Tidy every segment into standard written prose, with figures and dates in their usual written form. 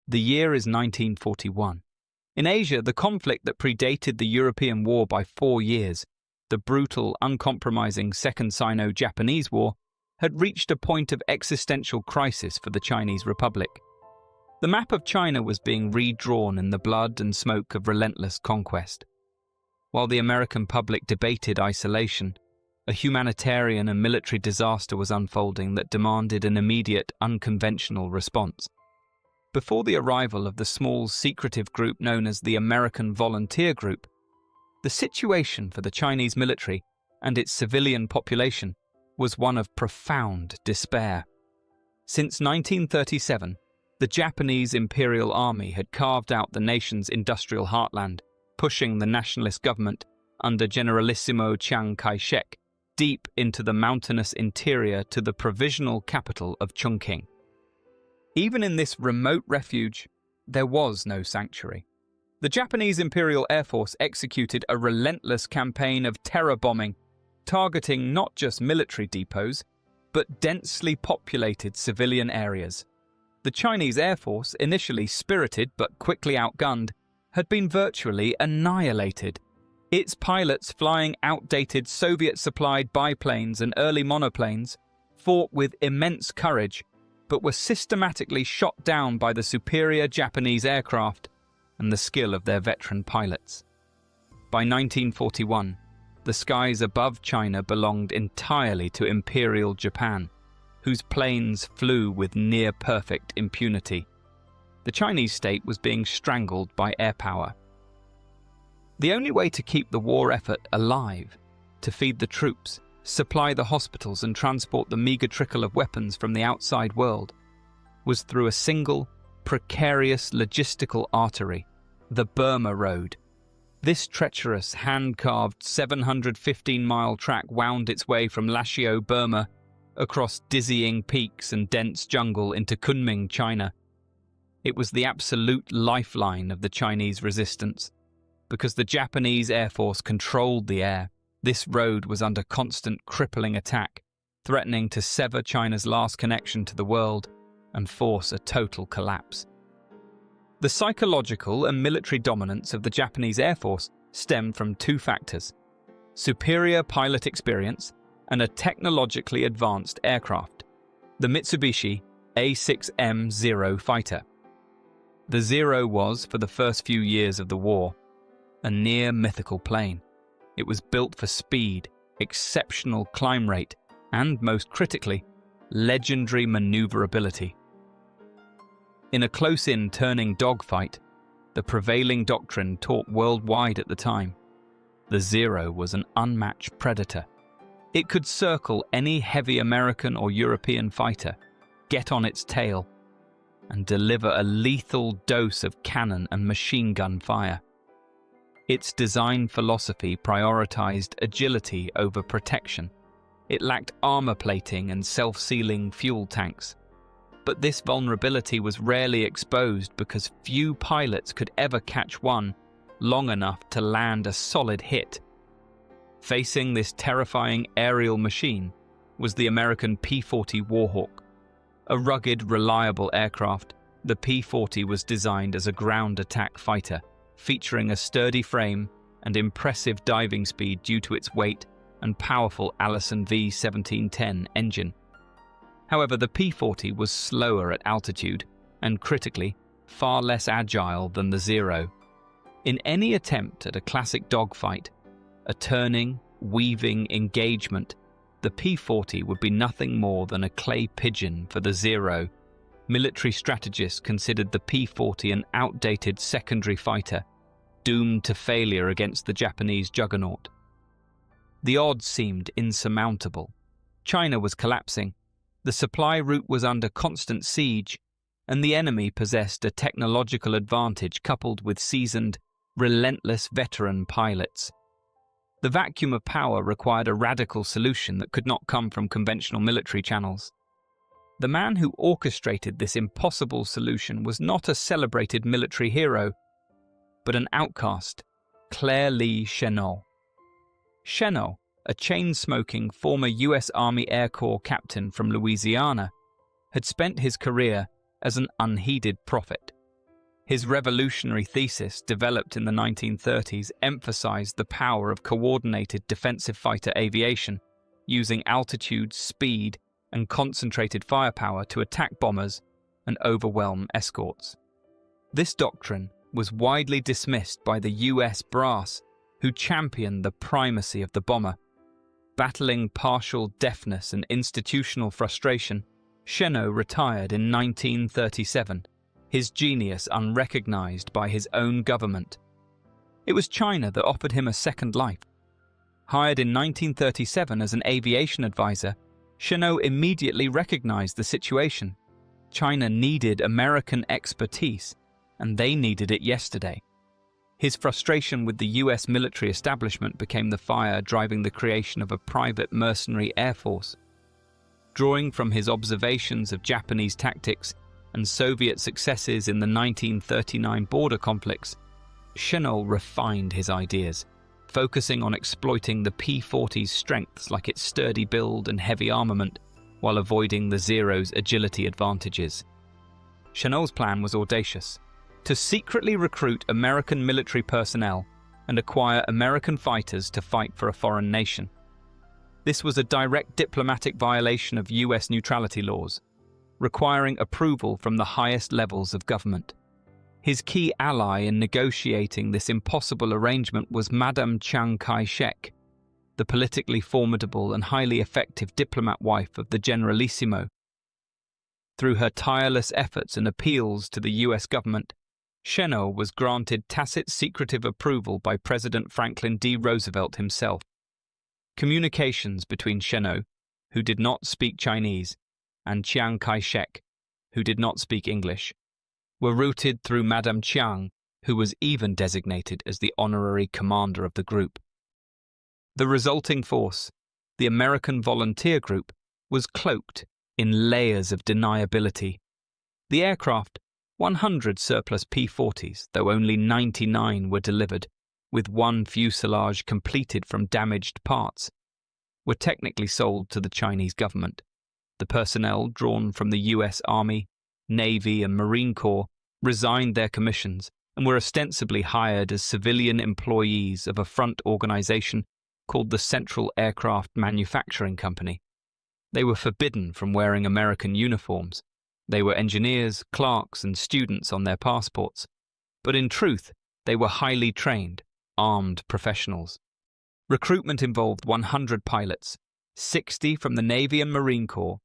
The year is 1941. In Asia, the conflict that predated the European War by 4 years, the brutal, uncompromising Second Sino-Japanese War, had reached a point of existential crisis for the Chinese Republic. The map of China was being redrawn in the blood and smoke of relentless conquest. While the American public debated isolation, a humanitarian and military disaster was unfolding that demanded an immediate, unconventional response. Before the arrival of the small, secretive group known as the American Volunteer Group, the situation for the Chinese military and its civilian population was one of profound despair. Since 1937, the Japanese Imperial Army had carved out the nation's industrial heartland, pushing the nationalist government under Generalissimo Chiang Kai-shek deep into the mountainous interior to the provisional capital of Chongqing. Even in this remote refuge, there was no sanctuary. The Japanese Imperial Air Force executed a relentless campaign of terror bombing, targeting not just military depots, but densely populated civilian areas. The Chinese Air Force, initially spirited but quickly outgunned, had been virtually annihilated. Its pilots, flying outdated Soviet-supplied biplanes and early monoplanes, fought with immense courage, but were systematically shot down by the superior Japanese aircraft and the skill of their veteran pilots. By 1941, the skies above China belonged entirely to Imperial Japan, whose planes flew with near-perfect impunity. The Chinese state was being strangled by air power. The only way to keep the war effort alive, to feed the troops, supply the hospitals and transport the meager trickle of weapons from the outside world, was through a single, precarious logistical artery, the Burma Road. This treacherous, hand-carved 715-mile track wound its way from Lashio, Burma, across dizzying peaks and dense jungle into Kunming, China. It was the absolute lifeline of the Chinese resistance. Because the Japanese Air Force controlled the air, this road was under constant crippling attack, threatening to sever China's last connection to the world and force a total collapse. The psychological and military dominance of the Japanese Air Force stemmed from 2 factors: superior pilot experience and a technologically advanced aircraft, the Mitsubishi A6M Zero fighter. The Zero was, for the first few years of the war, a near mythical plane. It was built for speed, exceptional climb rate, and, most critically, legendary maneuverability. In a close-in turning dogfight, the prevailing doctrine taught worldwide at the time, the Zero was an unmatched predator. It could circle any heavy American or European fighter, get on its tail, and deliver a lethal dose of cannon and machine gun fire. Its design philosophy prioritized agility over protection. It lacked armor plating and self-sealing fuel tanks. But this vulnerability was rarely exposed because few pilots could ever catch one long enough to land a solid hit. Facing this terrifying aerial machine was the American P-40 Warhawk. A rugged, reliable aircraft, the P-40 was designed as a ground attack fighter, featuring a sturdy frame and impressive diving speed due to its weight and powerful Allison V1710 engine. However, the P-40 was slower at altitude and, critically, far less agile than the Zero. In any attempt at a classic dogfight, a turning, weaving engagement, the P-40 would be nothing more than a clay pigeon for the Zero. Military strategists considered the P-40 an outdated secondary fighter, doomed to failure against the Japanese juggernaut. The odds seemed insurmountable. China was collapsing, the supply route was under constant siege, and the enemy possessed a technological advantage coupled with seasoned, relentless veteran pilots. The vacuum of power required a radical solution that could not come from conventional military channels. The man who orchestrated this impossible solution was not a celebrated military hero, but an outcast, Claire Lee Chennault. Chennault, a chain-smoking former U.S. Army Air Corps captain from Louisiana, had spent his career as an unheeded prophet, His revolutionary thesis, developed in the 1930s, emphasized the power of coordinated defensive fighter aviation, using altitude, speed, and concentrated firepower to attack bombers and overwhelm escorts. This doctrine was widely dismissed by the US brass, who championed the primacy of the bomber. Battling partial deafness and institutional frustration, Chennault retired in 1937, his genius unrecognized by his own government. It was China that offered him a second life. Hired in 1937 as an aviation advisor, Chennault immediately recognized the situation. China needed American expertise, and they needed it yesterday. His frustration with the US military establishment became the fire driving the creation of a private mercenary air force. Drawing from his observations of Japanese tactics and Soviet successes in the 1939 border conflicts, Chennault refined his ideas, focusing on exploiting the P-40's strengths like its sturdy build and heavy armament, while avoiding the Zero's agility advantages. Chennault's plan was audacious: to secretly recruit American military personnel and acquire American fighters to fight for a foreign nation. This was a direct diplomatic violation of US neutrality laws, requiring approval from the highest levels of government. His key ally in negotiating this impossible arrangement was Madame Chiang Kai-shek, the politically formidable and highly effective diplomat wife of the Generalissimo. Through her tireless efforts and appeals to the US government, Chennault was granted tacit secretive approval by President Franklin D. Roosevelt himself. Communications between Chennault, who did not speak Chinese, and Chiang Kai-shek, who did not speak English, were routed through Madame Chiang, who was even designated as the honorary commander of the group. The resulting force, the American Volunteer Group, was cloaked in layers of deniability. The aircraft, 100 surplus P-40s, though only 99 were delivered, with one fuselage completed from damaged parts, were technically sold to the Chinese government. The personnel drawn from the US Army, Navy and Marine Corps resigned their commissions and were ostensibly hired as civilian employees of a front organization called the Central Aircraft Manufacturing Company. They were forbidden from wearing American uniforms. They were engineers, clerks, and students on their passports, but in truth, they were highly trained, armed professionals. Recruitment involved 100 pilots, 60 from the Navy and Marine Corps,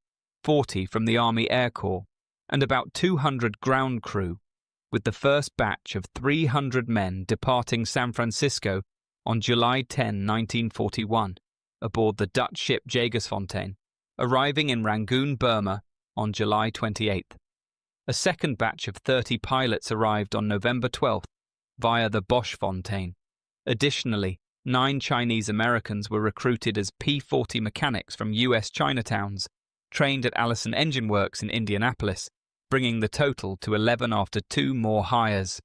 40 from the Army Air Corps, and about 200 ground crew, with the first batch of 300 men departing San Francisco on July 10, 1941, aboard the Dutch ship Jagersfontein, arriving in Rangoon, Burma, on July 28th. A second batch of 30 pilots arrived on November 12th via the Boschfontein. Additionally, 9 Chinese Americans were recruited as P-40 mechanics from US Chinatowns, trained at Allison Engine Works in Indianapolis, bringing the total to 11 after 2 more hires.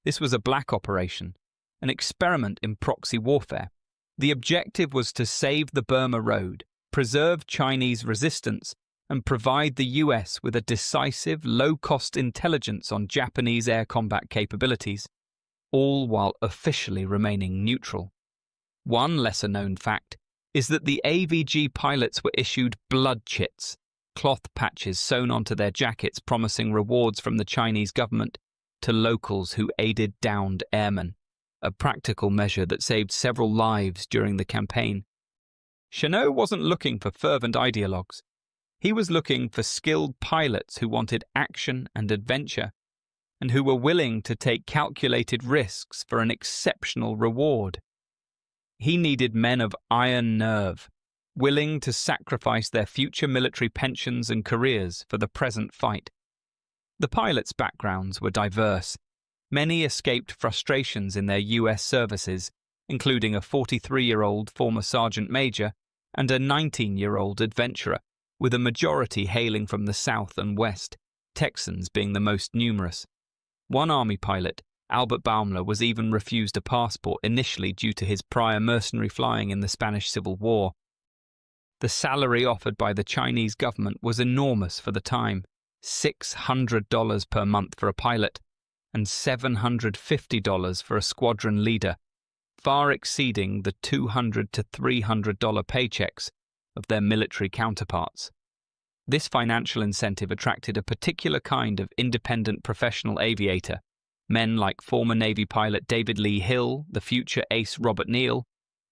This was a black operation, an experiment in proxy warfare. The objective was to save the Burma Road, preserve Chinese resistance, and provide the US with a decisive, low-cost intelligence on Japanese air combat capabilities, all while officially remaining neutral. One lesser-known fact is that the AVG pilots were issued blood chits, cloth patches sewn onto their jackets promising rewards from the Chinese government to locals who aided downed airmen, a practical measure that saved several lives during the campaign. Chennault wasn't looking for fervent ideologues. He was looking for skilled pilots who wanted action and adventure, and who were willing to take calculated risks for an exceptional reward. He needed men of iron nerve, willing to sacrifice their future military pensions and careers for the present fight. The pilots' backgrounds were diverse. Many escaped frustrations in their US services, including a 43-year-old former sergeant major and a 19-year-old adventurer, with a majority hailing from the South and West, Texans being the most numerous. One Army pilot, Albert Baumler, was even refused a passport initially due to his prior mercenary flying in the Spanish Civil War. The salary offered by the Chinese government was enormous for the time, $600 per month for a pilot, and $750 for a squadron leader, far exceeding the $200 to $300 paychecks of their military counterparts. This financial incentive attracted a particular kind of independent professional aviator, men like former Navy pilot David Lee Hill, the future ace Robert Neal,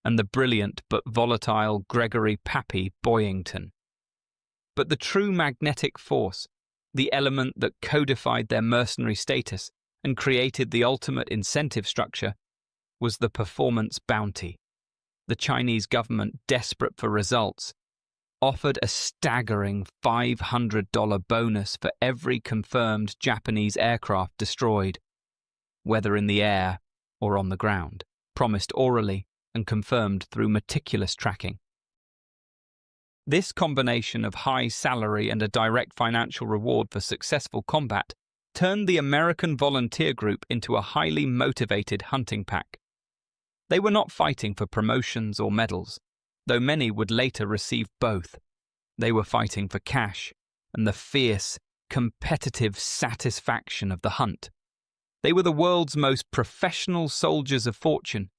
and the brilliant but volatile Gregory "Pappy" Boyington. But the true magnetic force, the element that codified their mercenary status and created the ultimate incentive structure, was the performance bounty. The Chinese government, desperate for results, offered a staggering $500 bonus for every confirmed Japanese aircraft destroyed, whether in the air or on the ground, promised orally and confirmed through meticulous tracking. This combination of high salary and a direct financial reward for successful combat turned the American volunteer group into a highly motivated hunting pack. They were not fighting for promotions or medals, though many would later receive both. They were fighting for cash and the fierce, competitive satisfaction of the hunt. They were the world's most professional soldiers of fortune,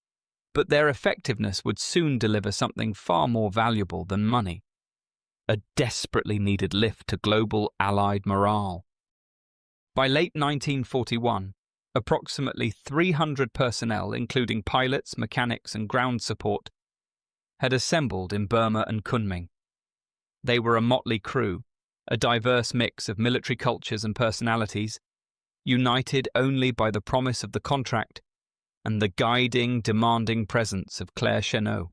but their effectiveness would soon deliver something far more valuable than money: a desperately needed lift to global Allied morale. By late 1941, approximately 300 personnel, including pilots, mechanics, and ground support, had assembled in Burma and Kunming. They were a motley crew, a diverse mix of military cultures and personalities, united only by the promise of the contract and the guiding, demanding presence of Claire Chennault.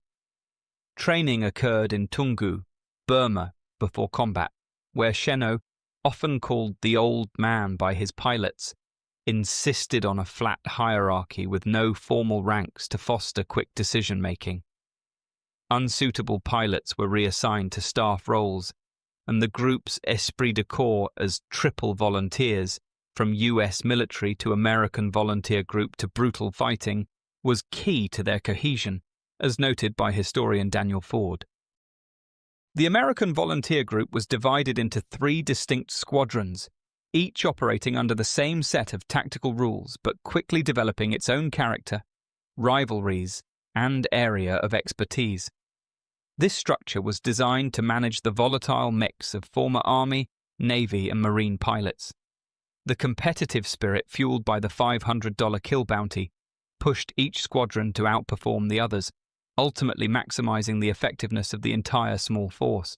Training occurred in Toungoo, Burma, before combat, where Chennault, often called the Old Man by his pilots, insisted on a flat hierarchy with no formal ranks to foster quick decision-making. Unsuitable pilots were reassigned to staff roles, and the group's esprit de corps as triple volunteers, from US military to American volunteer group to brutal fighting, was key to their cohesion, as noted by historian Daniel Ford. The American volunteer group was divided into 3 distinct squadrons, each operating under the same set of tactical rules but quickly developing its own character, rivalries, and area of expertise. This structure was designed to manage the volatile mix of former Army, Navy, and Marine pilots. The competitive spirit fueled by the $500 kill bounty pushed each squadron to outperform the others, ultimately maximizing the effectiveness of the entire small force.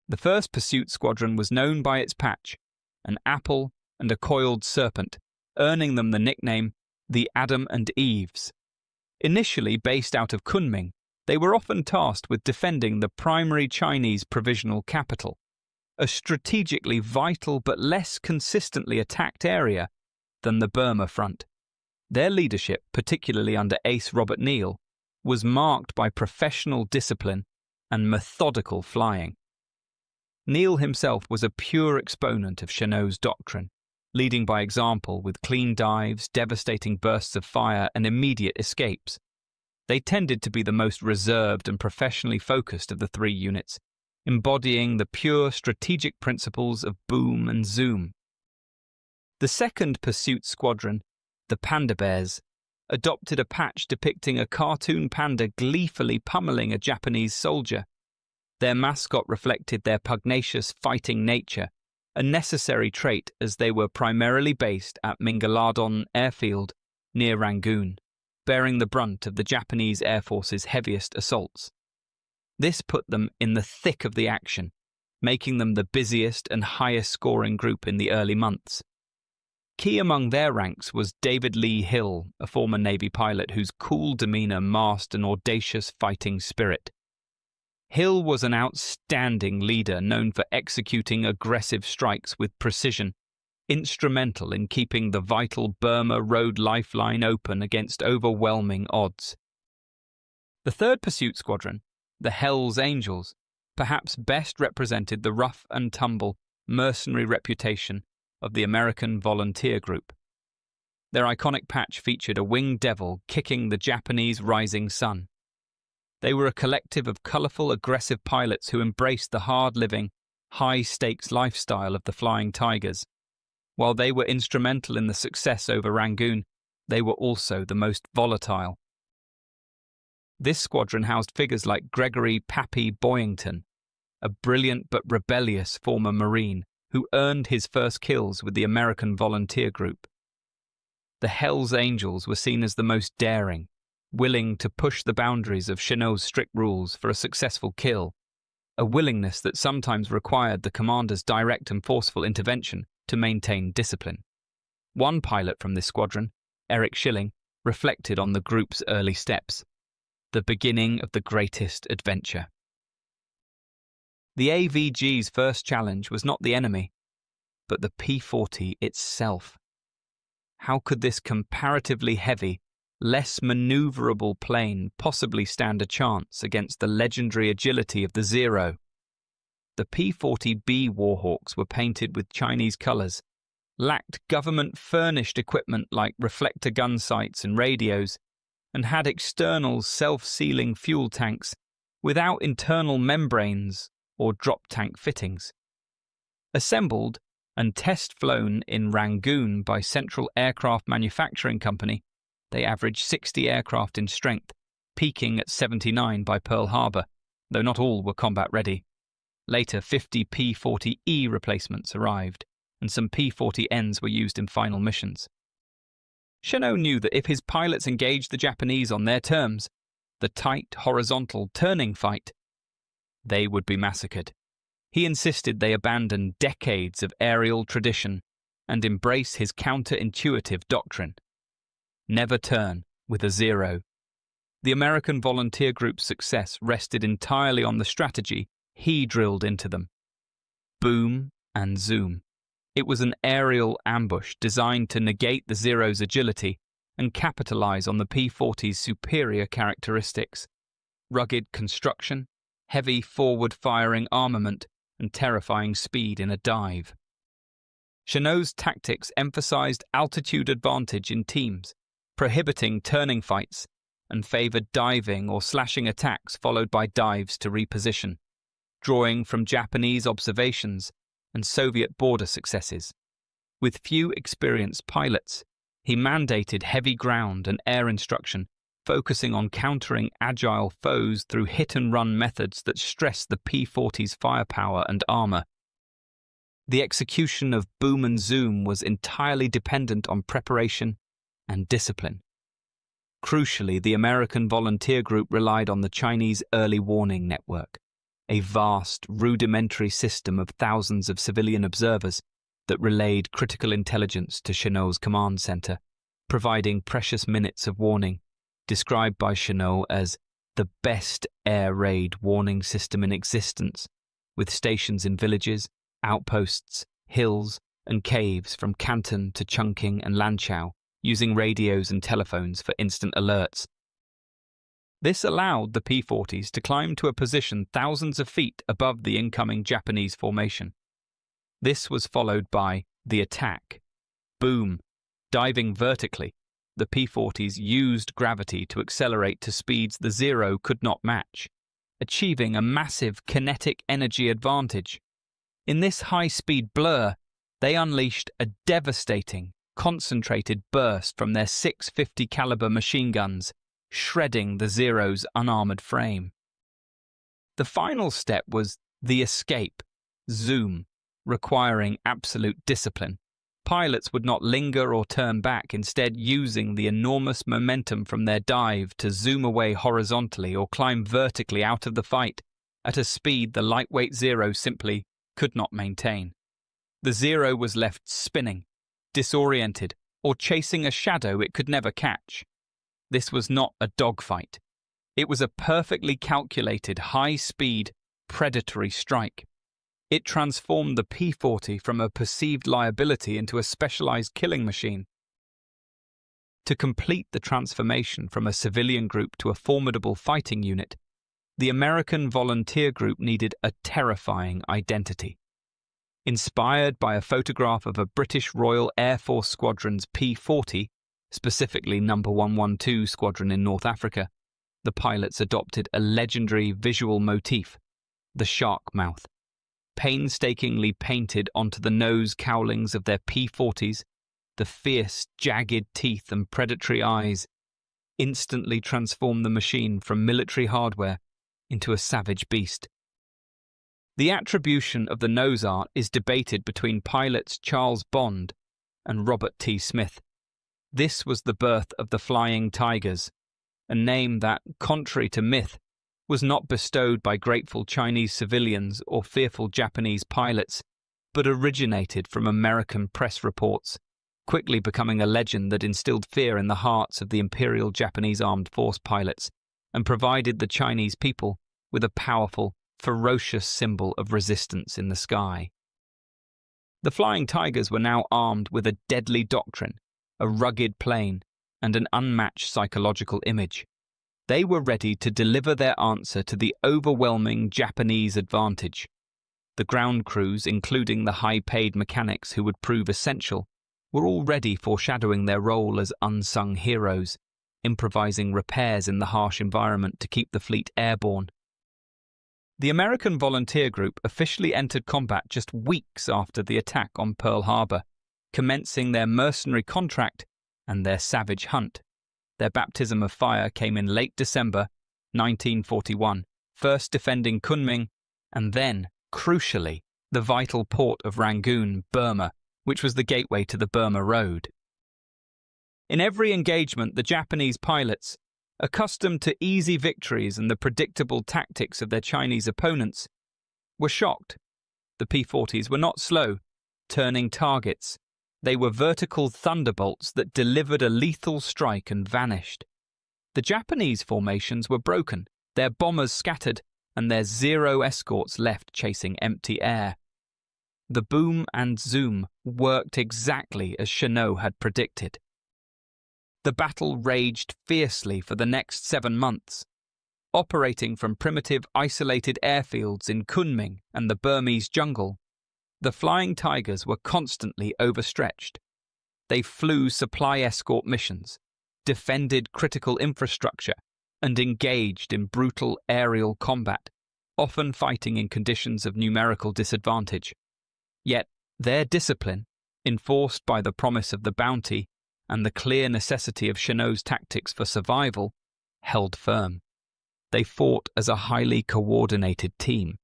The 1st Pursuit Squadron was known by its patch, an apple and a coiled serpent, earning them the nickname the Adam and Eves. Initially based out of Kunming, they were often tasked with defending the primary Chinese provisional capital, a strategically vital but less consistently attacked area than the Burma front. Their leadership, particularly under ace Robert Neal, was marked by professional discipline and methodical flying. Neal himself was a pure exponent of Chennault's doctrine, leading by example with clean dives, devastating bursts of fire, and immediate escapes. They tended to be the most reserved and professionally focused of the 3 units, embodying the pure strategic principles of boom and zoom. The 2nd Pursuit Squadron, the Panda Bears, adopted a patch depicting a cartoon panda gleefully pummeling a Japanese soldier. Their mascot reflected their pugnacious fighting nature, a necessary trait as they were primarily based at Mingaladon Airfield near Rangoon, bearing the brunt of the Japanese Air Force's heaviest assaults. This put them in the thick of the action, making them the busiest and highest-scoring group in the early months. Key among their ranks was David Lee Hill, a former Navy pilot whose cool demeanor masked an audacious fighting spirit. Hill was an outstanding leader known for executing aggressive strikes with precision, instrumental in keeping the vital Burma road lifeline open against overwhelming odds. The 3rd Pursuit Squadron, the Hells Angels, perhaps best represented the rough and tumble mercenary reputation of the American volunteer group. Their iconic patch featured a winged devil kicking the Japanese rising sun. They were a collective of colourful, aggressive pilots who embraced the hard-living, high-stakes lifestyle of the Flying Tigers. While they were instrumental in the success over Rangoon, they were also the most volatile. This squadron housed figures like Gregory "Pappy" Boyington, a brilliant but rebellious former Marine who earned his first kills with the American Volunteer Group. The Hells Angels were seen as the most daring, willing to push the boundaries of Chennault's strict rules for a successful kill, a willingness that sometimes required the commander's direct and forceful intervention to maintain discipline. One pilot from this squadron, Eric Schilling, reflected on the group's early steps, the beginning of the greatest adventure. The AVG's first challenge was not the enemy, but the P-40 itself. How could this comparatively heavy, less maneuverable plane possibly stand a chance against the legendary agility of the Zero? The P-40B Warhawks were painted with Chinese colors, lacked government-furnished equipment like reflector gun sights and radios, and had external self-sealing fuel tanks without internal membranes or drop tank fittings. Assembled and test-flown in Rangoon by Central Aircraft Manufacturing Company, they averaged 60 aircraft in strength, peaking at 79 by Pearl Harbor, though not all were combat-ready. Later, 50 P-40E replacements arrived, and some P-40Ns were used in final missions. Chennault knew that if his pilots engaged the Japanese on their terms, the tight, horizontal turning fight, they would be massacred. He insisted they abandon decades of aerial tradition and embrace his counterintuitive doctrine. Never turn with a Zero. The American Volunteer Group's success rested entirely on the strategy he drilled into them. Boom and zoom. It was an aerial ambush designed to negate the Zero's agility and capitalize on the P-40's superior characteristics: rugged construction, heavy forward-firing armament, and terrifying speed in a dive. Chennault's tactics emphasized altitude advantage in teams, prohibiting turning fights, and favored diving or slashing attacks followed by dives to reposition, drawing from Japanese observations and Soviet border successes. With few experienced pilots, he mandated heavy ground and air instruction, focusing on countering agile foes through hit-and-run methods that stressed the P-40's firepower and armor. The execution of boom and zoom was entirely dependent on preparation and discipline. Crucially, the American Volunteer Group relied on the Chinese Early Warning Network, a vast, rudimentary system of thousands of civilian observers that relayed critical intelligence to Chennault's command center, providing precious minutes of warning, described by Chennault as the best air raid warning system in existence, with stations in villages, outposts, hills, and caves from Canton to Chungking and Lanzhou, using radios and telephones for instant alerts. This allowed the P-40s to climb to a position thousands of feet above the incoming Japanese formation. This was followed by the attack. Boom. Diving vertically, the P-40s used gravity to accelerate to speeds the Zero could not match, achieving a massive kinetic energy advantage. In this high-speed blur, they unleashed a devastating, concentrated burst from their 650 caliber machine guns, shredding the Zero's unarmored frame. The final step was the escape, zoom, requiring absolute discipline. Pilots would not linger or turn back, instead using the enormous momentum from their dive to zoom away horizontally or climb vertically out of the fight at a speed the lightweight Zero simply could not maintain. The Zero was left spinning, disoriented, or chasing a shadow it could never catch. This was not a dogfight. It was a perfectly calculated, high-speed, predatory strike. It transformed the P-40 from a perceived liability into a specialized killing machine. To complete the transformation from a civilian group to a formidable fighting unit, the American Volunteer Group needed a terrifying identity. Inspired by a photograph of a British Royal Air Force Squadron's P-40, specifically No. 112 Squadron in North Africa, the pilots adopted a legendary visual motif, the shark mouth. painstakingly painted onto the nose cowlings of their P-40s, the fierce, jagged teeth and predatory eyes instantly transformed the machine from military hardware into a savage beast. The attribution of the nose art is debated between pilots Charles Bond and Robert T. Smith. This was the birth of the Flying Tigers, a name that, contrary to myth, was not bestowed by grateful Chinese civilians or fearful Japanese pilots, but originated from American press reports, quickly becoming a legend that instilled fear in the hearts of the Imperial Japanese Armed Force pilots and provided the Chinese people with a powerful, ferocious symbol of resistance in the sky. The Flying Tigers were now armed with a deadly doctrine, a rugged plane, and an unmatched psychological image. They were ready to deliver their answer to the overwhelming Japanese advantage. The ground crews, including the high-paid mechanics who would prove essential, were already foreshadowing their role as unsung heroes, improvising repairs in the harsh environment to keep the fleet airborne. The American volunteer group officially entered combat just weeks after the attack on Pearl Harbor, commencing their mercenary contract and their savage hunt. Their baptism of fire came in late December 1941, first defending Kunming, and then, crucially, the vital port of Rangoon, Burma, which was the gateway to the Burma Road. In every engagement, the Japanese pilots, accustomed to easy victories and the predictable tactics of their Chinese opponents, were shocked. The P-40s were not slow, turning targets. They were vertical thunderbolts that delivered a lethal strike and vanished. The Japanese formations were broken, their bombers scattered, and their Zero escorts left chasing empty air. The boom and zoom worked exactly as Chennault had predicted. The battle raged fiercely for the next 7 months. Operating from primitive isolated airfields in Kunming and the Burmese jungle, the Flying Tigers were constantly overstretched. They flew supply escort missions, defended critical infrastructure, and engaged in brutal aerial combat, often fighting in conditions of numerical disadvantage. Yet their discipline, enforced by the promise of the bounty and the clear necessity of Chennault's tactics for survival, held firm. They fought as a highly coordinated team,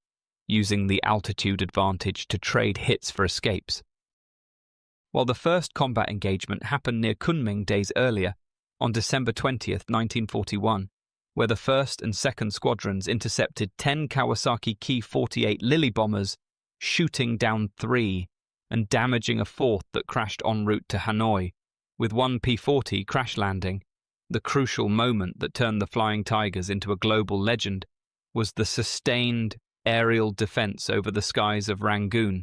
using the altitude advantage to trade hits for escapes. While the first combat engagement happened near Kunming days earlier, on December 20th, 1941, where the 1st and 2nd Squadrons intercepted 10 Kawasaki Ki-48 Lily bombers, shooting down 3 and damaging a 4th that crashed en route to Hanoi, with one P-40 crash landing. The crucial moment that turned the Flying Tigers into a global legend was the sustained aerial defense over the skies of Rangoon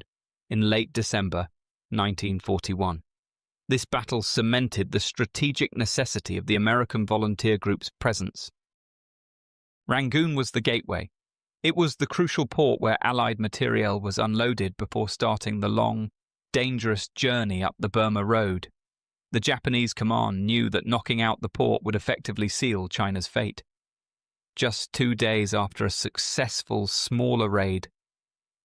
in late December 1941. This battle cemented the strategic necessity of the American volunteer group's presence. Rangoon was the gateway. It was the crucial port where Allied materiel was unloaded before starting the long, dangerous journey up the Burma Road. The Japanese command knew that knocking out the port would effectively seal China's fate. Just 2 days after a successful, smaller raid,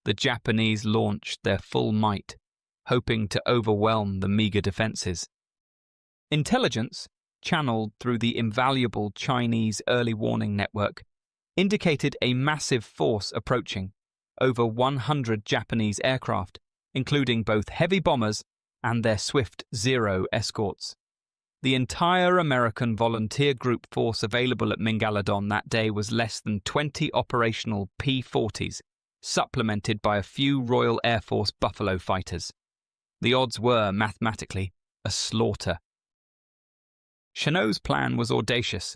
the Japanese launched their full might, hoping to overwhelm the meager defenses. Intelligence, channeled through the invaluable Chinese early warning network, indicated a massive force approaching, over 100 Japanese aircraft, including both heavy bombers and their swift Zero escorts. The entire American volunteer group force available at Mingaladon that day was less than 20 operational P-40s, supplemented by a few Royal Air Force Buffalo fighters. The odds were, mathematically, a slaughter. Chennault's plan was audacious: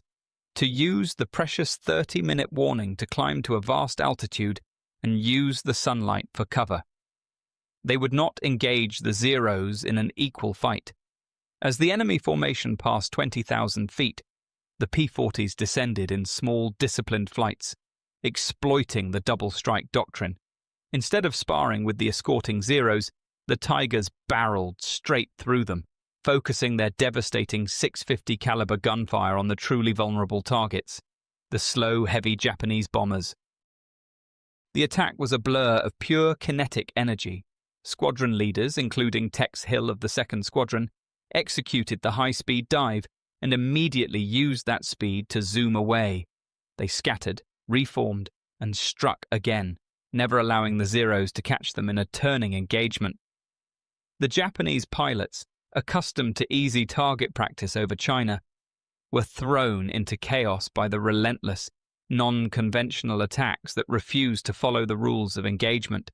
to use the precious 30-minute warning to climb to a vast altitude and use the sunlight for cover. They would not engage the Zeros in an equal fight. As the enemy formation passed 20,000 feet, the P-40s descended in small, disciplined flights, exploiting the double-strike doctrine. Instead of sparring with the escorting Zeros, the Tigers barreled straight through them, focusing their devastating .650 caliber gunfire on the truly vulnerable targets, the slow, heavy Japanese bombers. The attack was a blur of pure kinetic energy. Squadron leaders, including Tex Hill of the 2nd Squadron, executed the high-speed dive and immediately used that speed to zoom away. They scattered, reformed, and struck again, never allowing the Zeros to catch them in a turning engagement. The Japanese pilots, accustomed to easy target practice over China, were thrown into chaos by the relentless, non-conventional attacks that refused to follow the rules of engagement.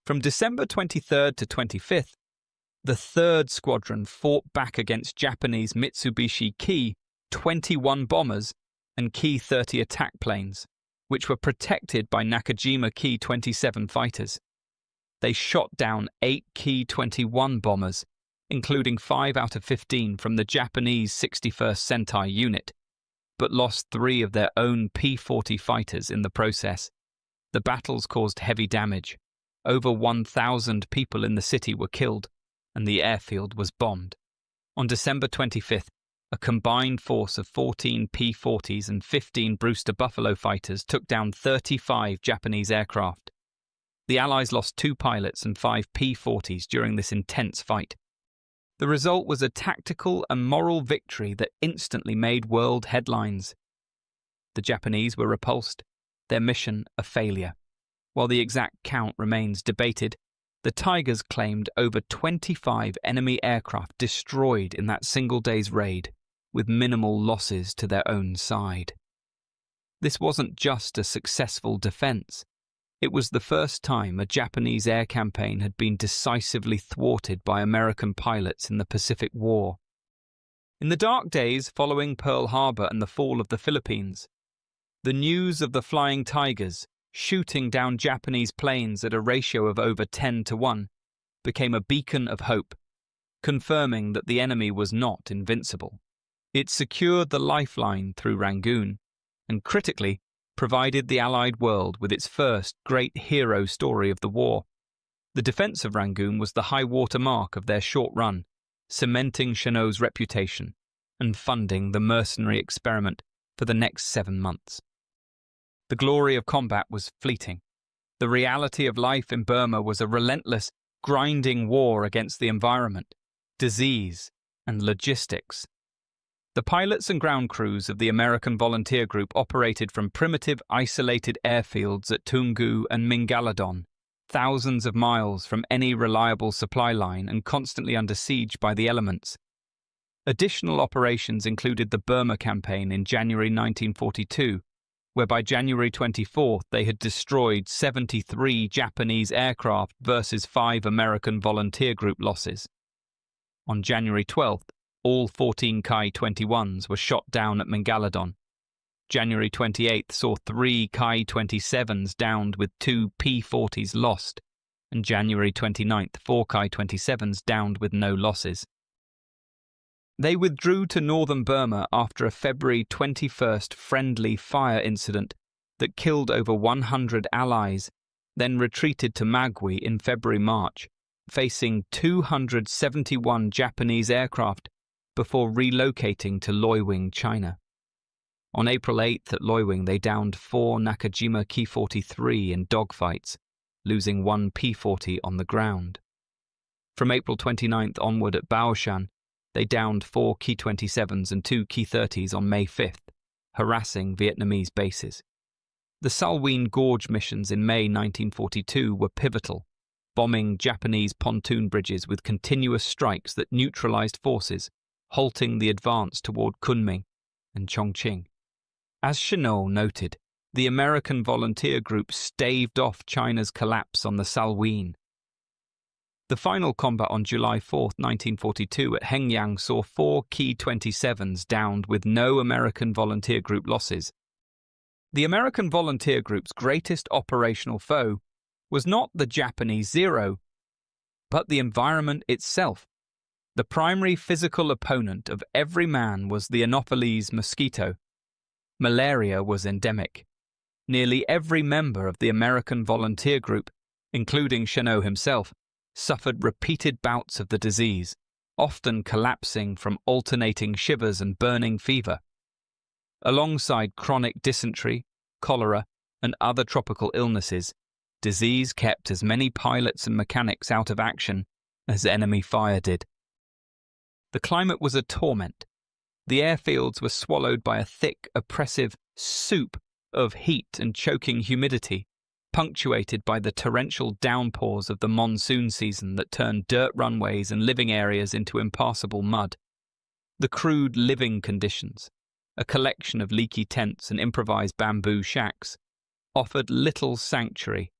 From December 23rd to 25th, the 3rd Squadron fought back against Japanese Mitsubishi Ki-21 bombers and Ki-30 attack planes, which were protected by Nakajima Ki-27 fighters. They shot down 8 Ki-21 bombers, including 5 out of 15 from the Japanese 61st Sentai unit, but lost 3 of their own P-40 fighters in the process. The battles caused heavy damage. Over 1,000 people in the city were killed, and the airfield was bombed. On December 25th, a combined force of 14 P-40s and 15 Brewster Buffalo fighters took down 35 Japanese aircraft. The Allies lost 2 pilots and 5 P-40s during this intense fight. The result was a tactical and moral victory that instantly made world headlines. The Japanese were repulsed, their mission a failure. While the exact count remains debated, the Tigers claimed over 25 enemy aircraft destroyed in that single day's raid, with minimal losses to their own side. This wasn't just a successful defense. It was the first time a Japanese air campaign had been decisively thwarted by American pilots in the Pacific War. In the dark days following Pearl Harbor and the fall of the Philippines, the news of the Flying Tigers shooting down Japanese planes at a ratio of over 10-1 became a beacon of hope, confirming that the enemy was not invincible. It secured the lifeline through Rangoon, and critically, provided the Allied world with its first great hero story of the war. The defense of Rangoon was the high-water mark of their short run, cementing Chennault's reputation and funding the mercenary experiment for the next 7 months. The glory of combat was fleeting. The reality of life in Burma was a relentless, grinding war against the environment, disease, and logistics. The pilots and ground crews of the American Volunteer Group operated from primitive, isolated airfields at Toungoo and Mingaladon, thousands of miles from any reliable supply line and constantly under siege by the elements. Additional operations included the Burma campaign in January 1942, where by January 24th they had destroyed 73 Japanese aircraft versus 5 American Volunteer Group losses. On January 12th, all 14 Ki-21s were shot down at Mingaladon. January 28th saw 3 Ki-27s downed with 2 P-40s lost, and January 29th 4 Ki-27s downed with no losses. They withdrew to northern Burma after a February 21st friendly fire incident that killed over 100 allies, then retreated to Magui in February-March, facing 271 Japanese aircraft before relocating to Loiwing, China. On April 8th at Loiwing they downed 4 Nakajima Ki-43 in dogfights, losing 1 P-40 on the ground. From April 29th onward at Baoshan, they downed 4 Ki-27s and 2 Ki-30s on May 5th, harassing Vietnamese bases. The Salween Gorge missions in May 1942 were pivotal, bombing Japanese pontoon bridges with continuous strikes that neutralized forces, halting the advance toward Kunming and Chongqing. As Chennault noted, the American Volunteer Group staved off China's collapse on the Salween. The final combat on July 4, 1942 at Hengyang saw 4 Ki-27s downed with no American Volunteer Group losses. The American Volunteer Group's greatest operational foe was not the Japanese Zero, but the environment itself. The primary physical opponent of every man was the Anopheles mosquito. Malaria was endemic. Nearly every member of the American Volunteer Group, including Chennault himself, suffered repeated bouts of the disease, often collapsing from alternating shivers and burning fever. Alongside chronic dysentery, cholera, and other tropical illnesses, disease kept as many pilots and mechanics out of action as enemy fire did. The climate was a torment. The airfields were swallowed by a thick, oppressive soup of heat and choking humidity, punctuated by the torrential downpours of the monsoon season that turned dirt runways and living areas into impassable mud. The crude living conditions, a collection of leaky tents and improvised bamboo shacks, offered little sanctuary.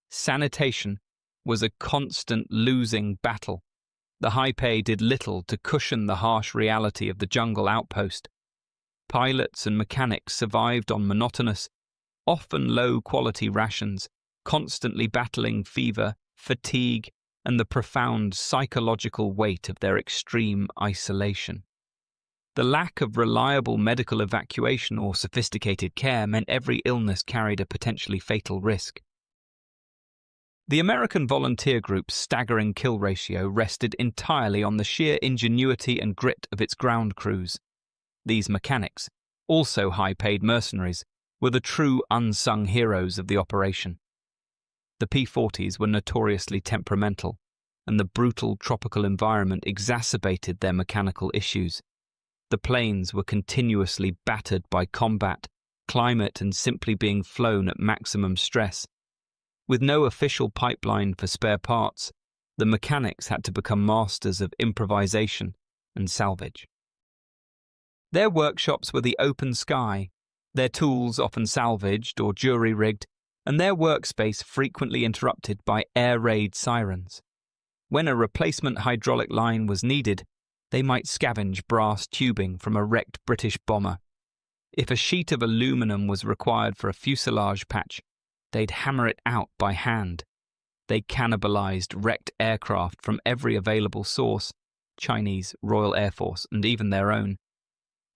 Sanitation was a constant losing battle. The high pay did little to cushion the harsh reality of the jungle outpost. Pilots and mechanics survived on monotonous, often low-quality rations, constantly battling fever, fatigue, and the profound psychological weight of their extreme isolation. The lack of reliable medical evacuation or sophisticated care meant every illness carried a potentially fatal risk. The American volunteer group's staggering kill ratio rested entirely on the sheer ingenuity and grit of its ground crews. These mechanics, also high-paid mercenaries, were the true unsung heroes of the operation. The P-40s were notoriously temperamental, and the brutal tropical environment exacerbated their mechanical issues. The planes were continuously battered by combat, climate, and simply being flown at maximum stress. With no official pipeline for spare parts, the mechanics had to become masters of improvisation and salvage. Their workshops were the open sky, their tools often salvaged or jury-rigged, and their workspace frequently interrupted by air raid sirens. When a replacement hydraulic line was needed, they might scavenge brass tubing from a wrecked British bomber. If a sheet of aluminum was required for a fuselage patch, they'd hammer it out by hand. They cannibalized wrecked aircraft from every available source, Chinese, Royal Air Force, and even their own,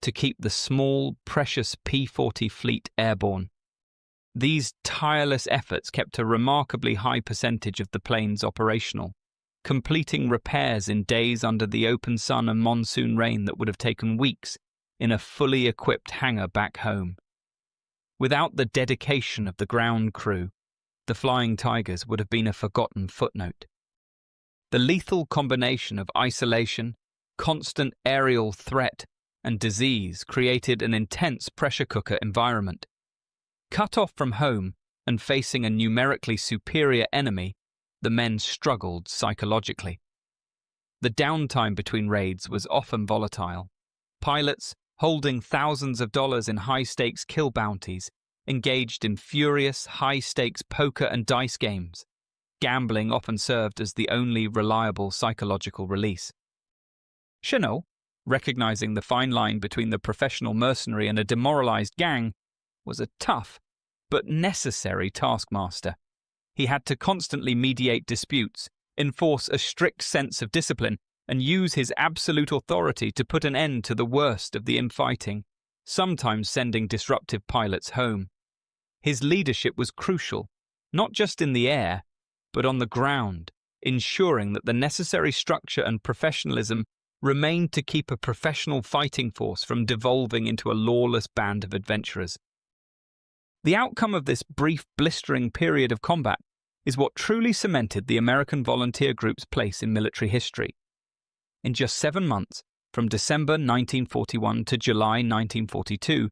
to keep the small, precious P-40 fleet airborne. These tireless efforts kept a remarkably high percentage of the planes operational, completing repairs in days under the open sun and monsoon rain that would have taken weeks in a fully equipped hangar back home. Without the dedication of the ground crew, the Flying Tigers would have been a forgotten footnote. The lethal combination of isolation, constant aerial threat, and disease created an intense pressure cooker environment. Cut off from home and facing a numerically superior enemy, the men struggled psychologically. The downtime between raids was often volatile. Pilots, holding thousands of dollars in high-stakes kill bounties, engaged in furious, high-stakes poker and dice games. Gambling often served as the only reliable psychological release. Chennault, recognizing the fine line between the professional mercenary and a demoralized gang, was a tough but necessary taskmaster. He had to constantly mediate disputes, enforce a strict sense of discipline, and use his absolute authority to put an end to the worst of the infighting, sometimes sending disruptive pilots home. His leadership was crucial, not just in the air, but on the ground, ensuring that the necessary structure and professionalism remained to keep a professional fighting force from devolving into a lawless band of adventurers. The outcome of this brief, blistering period of combat is what truly cemented the American volunteer group's place in military history. In just 7 months, from December 1941 to July 1942,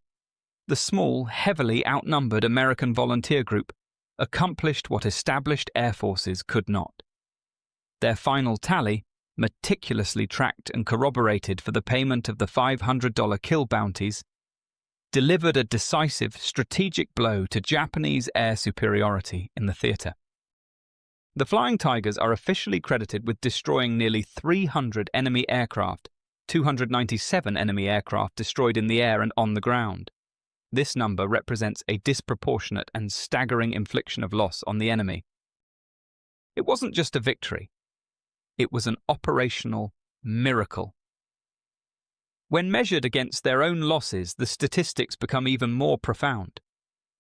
the small, heavily outnumbered American volunteer group accomplished what established air forces could not. Their final tally, meticulously tracked and corroborated for the payment of the $500 kill bounties, delivered a decisive strategic blow to Japanese air superiority in the theater. The Flying Tigers are officially credited with destroying nearly 300 enemy aircraft, 297 enemy aircraft destroyed in the air and on the ground. This number represents a disproportionate and staggering infliction of loss on the enemy. It wasn't just a victory. It was an operational miracle. When measured against their own losses, the statistics become even more profound.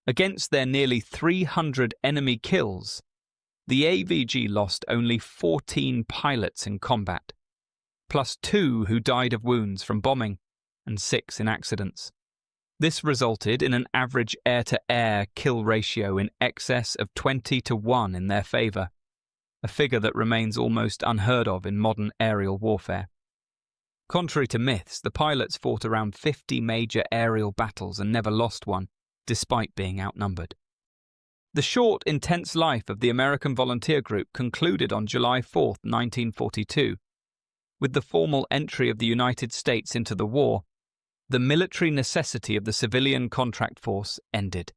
Against their nearly 300 enemy kills, the AVG lost only 14 pilots in combat, plus 2 who died of wounds from bombing and 6 in accidents. This resulted in an average air-to-air kill ratio in excess of 20-1 in their favor, a figure that remains almost unheard of in modern aerial warfare. Contrary to myths, the pilots fought around 50 major aerial battles and never lost one, despite being outnumbered. The short, intense life of the American Volunteer Group concluded on July 4, 1942. With the formal entry of the United States into the war, the military necessity of the civilian contract force ended.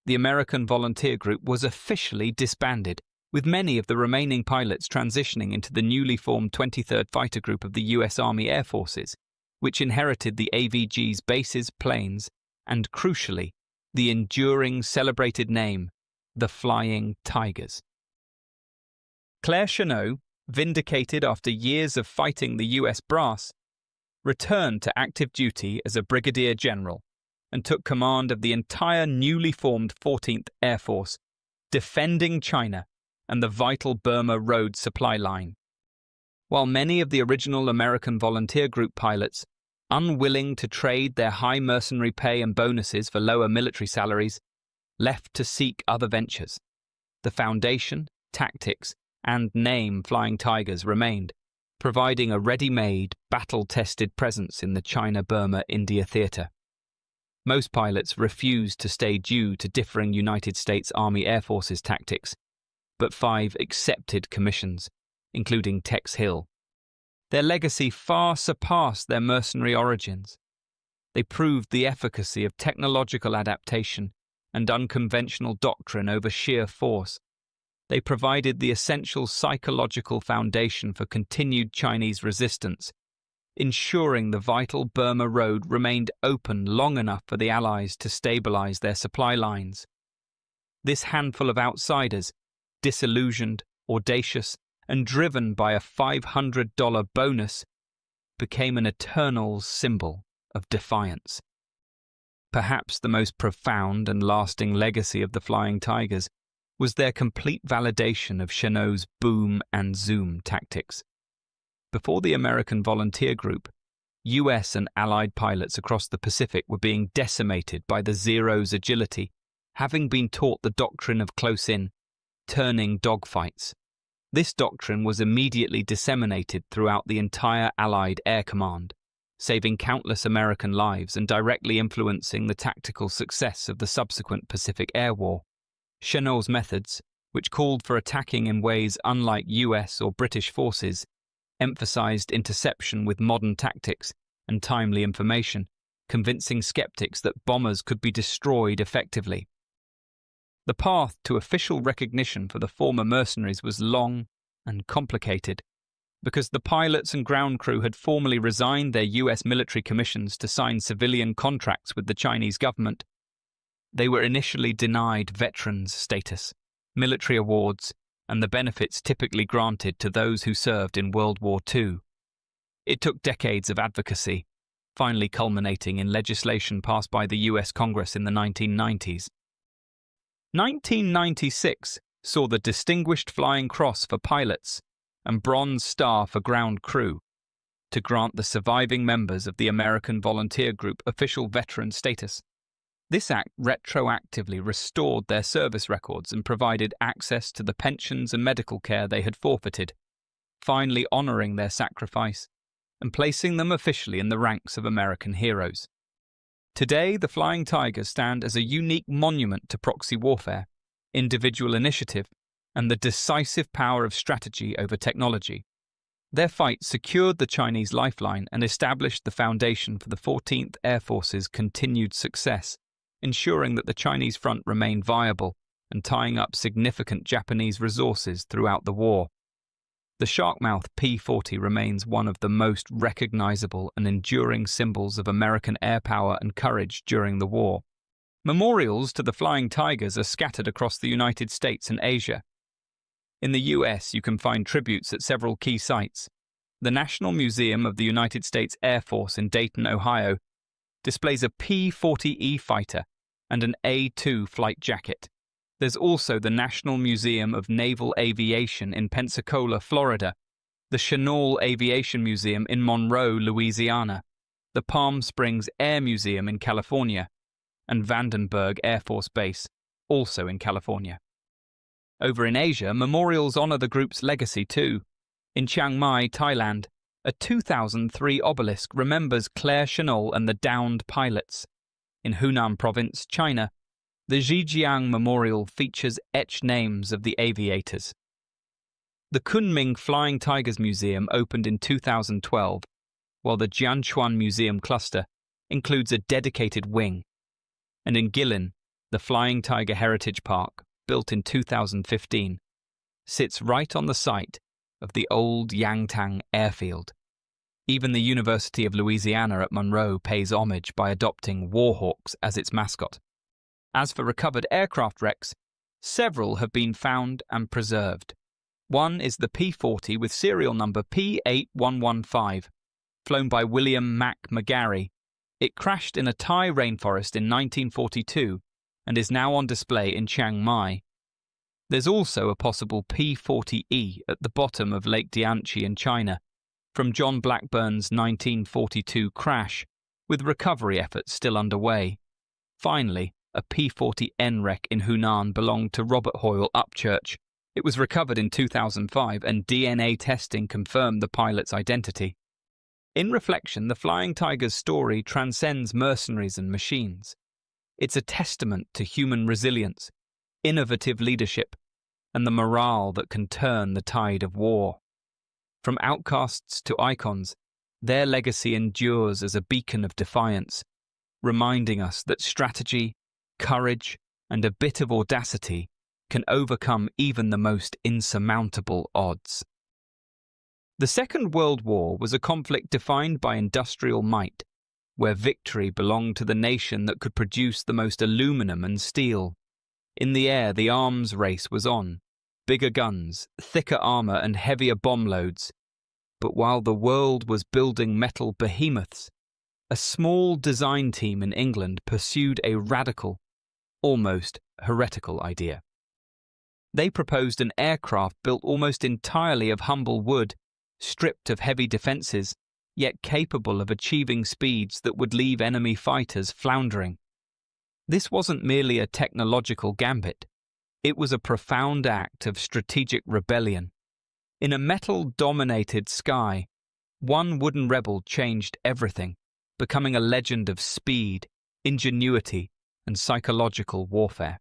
The American Volunteer Group was officially disbanded, with many of the remaining pilots transitioning into the newly formed 23rd Fighter Group of the U.S. Army Air Forces, which inherited the AVG's bases, planes, and, crucially, the enduring, celebrated name, the Flying Tigers. Claire Chennault, vindicated after years of fighting the U.S. brass, returned to active duty as a brigadier general and took command of the entire newly formed 14th Air Force, defending China and the vital Burma Road supply line. While many of the original American Volunteer Group pilots, unwilling to trade their high mercenary pay and bonuses for lower military salaries, left to seek other ventures, the foundation, tactics, and name Flying Tigers remained, providing a ready-made, battle-tested presence in the China-Burma-India theatre. Most pilots refused to stay due to differing United States Army Air Forces tactics, but 5 accepted commissions, including Tex Hill. Their legacy far surpassed their mercenary origins. They proved the efficacy of technological adaptation and unconventional doctrine over sheer force. They provided the essential psychological foundation for continued Chinese resistance, ensuring the vital Burma Road remained open long enough for the Allies to stabilize their supply lines. This handful of outsiders, disillusioned, audacious, and driven by a $500 bonus, became an eternal symbol of defiance. Perhaps the most profound and lasting legacy of the Flying Tigers was their complete validation of Chennault's boom and zoom tactics. Before the American Volunteer Group, US and Allied pilots across the Pacific were being decimated by the Zero's agility, having been taught the doctrine of close-in, turning dogfights. This doctrine was immediately disseminated throughout the entire Allied Air Command, saving countless American lives and directly influencing the tactical success of the subsequent Pacific Air War. Chennault's methods, which called for attacking in ways unlike US or British forces, emphasized interception with modern tactics and timely information, convincing skeptics that bombers could be destroyed effectively. The path to official recognition for the former mercenaries was long and complicated, because the pilots and ground crew had formally resigned their US military commissions to sign civilian contracts with the Chinese government. They were initially denied veterans status, military awards, and the benefits typically granted to those who served in World War II. It took decades of advocacy, finally culminating in legislation passed by the US Congress in the 1990s. 1996 saw the Distinguished Flying Cross for pilots and Bronze Star for ground crew to grant the surviving members of the American Volunteer Group official veteran status. This act retroactively restored their service records and provided access to the pensions and medical care they had forfeited, finally honoring their sacrifice and placing them officially in the ranks of American heroes. Today, the Flying Tigers stand as a unique monument to proxy warfare, individual initiative, and the decisive power of strategy over technology. Their fight secured the Chinese lifeline and established the foundation for the 14th Air Force's continued success, ensuring that the Chinese front remained viable and tying up significant Japanese resources throughout the war. The Sharkmouth P-40 remains one of the most recognizable and enduring symbols of American air power and courage during the war. Memorials to the Flying Tigers are scattered across the United States and Asia. In the US, you can find tributes at several key sites. The National Museum of the United States Air Force in Dayton, Ohio, displays a P-40E fighter and an A-2 flight jacket. There's also the National Museum of Naval Aviation in Pensacola, Florida, the Chennault Aviation Museum in Monroe, Louisiana, the Palm Springs Air Museum in California, and Vandenberg Air Force Base, also in California. Over in Asia, memorials honor the group's legacy too. In Chiang Mai, Thailand, a 2003 obelisk remembers Claire Chennault and the downed pilots. In Hunan Province, China, the Zhejiang Memorial features etched names of the aviators. The Kunming Flying Tigers Museum opened in 2012, while the Jianchuan Museum cluster includes a dedicated wing. And in Guilin, the Flying Tiger Heritage Park, built in 2015, sits right on the site of the old Yangtang airfield. Even the University of Louisiana at Monroe pays homage by adopting warhawks as its mascot. As for recovered aircraft wrecks, several have been found and preserved. One is the P-40 with serial number P8115, flown by William Mac McGarry. It crashed in a Thai rainforest in 1942 and is now on display in Chiang Mai. There's also a possible P-40E at the bottom of Lake Dianchi in China, from John Blackburn's 1942 crash, with recovery efforts still underway. Finally, a P-40N wreck in Hunan belonged to Robert Hoyle Upchurch. It was recovered in 2005 and DNA testing confirmed the pilot's identity. In reflection, the Flying Tiger's story transcends mercenaries and machines. It's a testament to human resilience, innovative leadership, and the morale that can turn the tide of war. From outcasts to icons, their legacy endures as a beacon of defiance, reminding us that strategy, courage, and a bit of audacity can overcome even the most insurmountable odds. The Second World War was a conflict defined by industrial might, where victory belonged to the nation that could produce the most aluminum and steel. In the air, the arms race was on. Bigger guns, thicker armour and heavier bomb loads. But while the world was building metal behemoths, a small design team in England pursued a radical, almost heretical idea. They proposed an aircraft built almost entirely of humble wood, stripped of heavy defences, yet capable of achieving speeds that would leave enemy fighters floundering. This wasn't merely a technological gambit. It was a profound act of strategic rebellion. In a metal-dominated sky, one wooden rebel changed everything, becoming a legend of speed, ingenuity, and psychological warfare.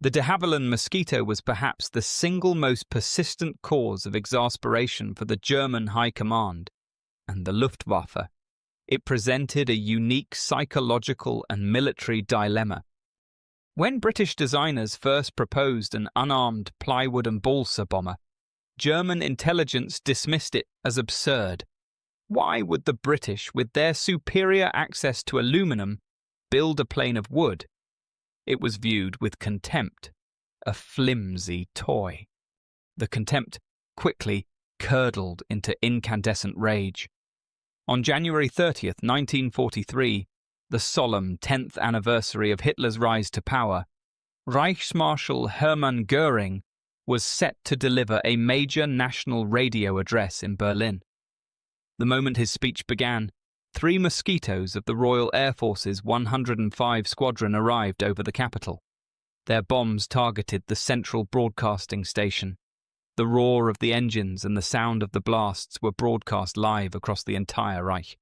The de Havilland Mosquito was perhaps the single most persistent cause of exasperation for the German High Command and the Luftwaffe. It presented a unique psychological and military dilemma. When British designers first proposed an unarmed plywood and balsa bomber, German intelligence dismissed it as absurd. Why would the British, with their superior access to aluminum, build a plane of wood? It was viewed with contempt, a flimsy toy. The contempt quickly curdled into incandescent rage. On January 30th, 1943, the solemn 10th anniversary of Hitler's rise to power, Reichsmarschall Hermann Göring was set to deliver a major national radio address in Berlin. The moment his speech began, 3 Mosquitoes of the Royal Air Force's 105 Squadron arrived over the capital. Their bombs targeted the central broadcasting station. The roar of the engines and the sound of the blasts were broadcast live across the entire Reich.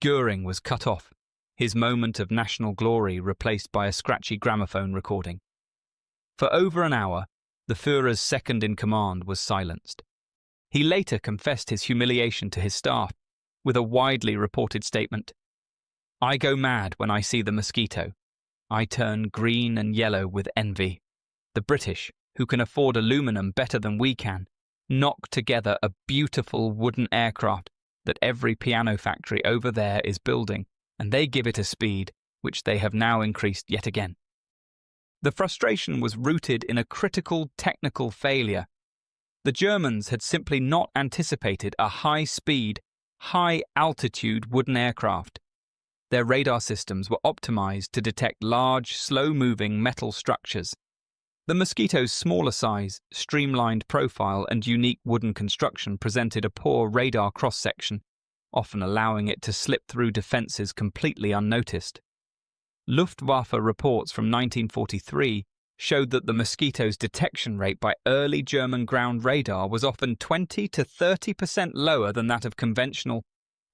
Göring was cut off, his moment of national glory replaced by a scratchy gramophone recording. For over an hour, the Führer's second-in-command was silenced. He later confessed his humiliation to his staff, with a widely reported statement. "I go mad when I see the Mosquito. I turn green and yellow with envy. The British, who can afford aluminum better than we can, knock together a beautiful wooden aircraft that every piano factory over there is building, and they give it a speed which they have now increased yet again." The frustration was rooted in a critical technical failure. The Germans had simply not anticipated a high-speed, high-altitude wooden aircraft. Their radar systems were optimized to detect large, slow-moving metal structures. The Mosquito's smaller size, streamlined profile, and unique wooden construction presented a poor radar cross-section, often allowing it to slip through defenses completely unnoticed. Luftwaffe reports from 1943 showed that the Mosquito's detection rate by early German ground radar was often 20 to 30% lower than that of conventional,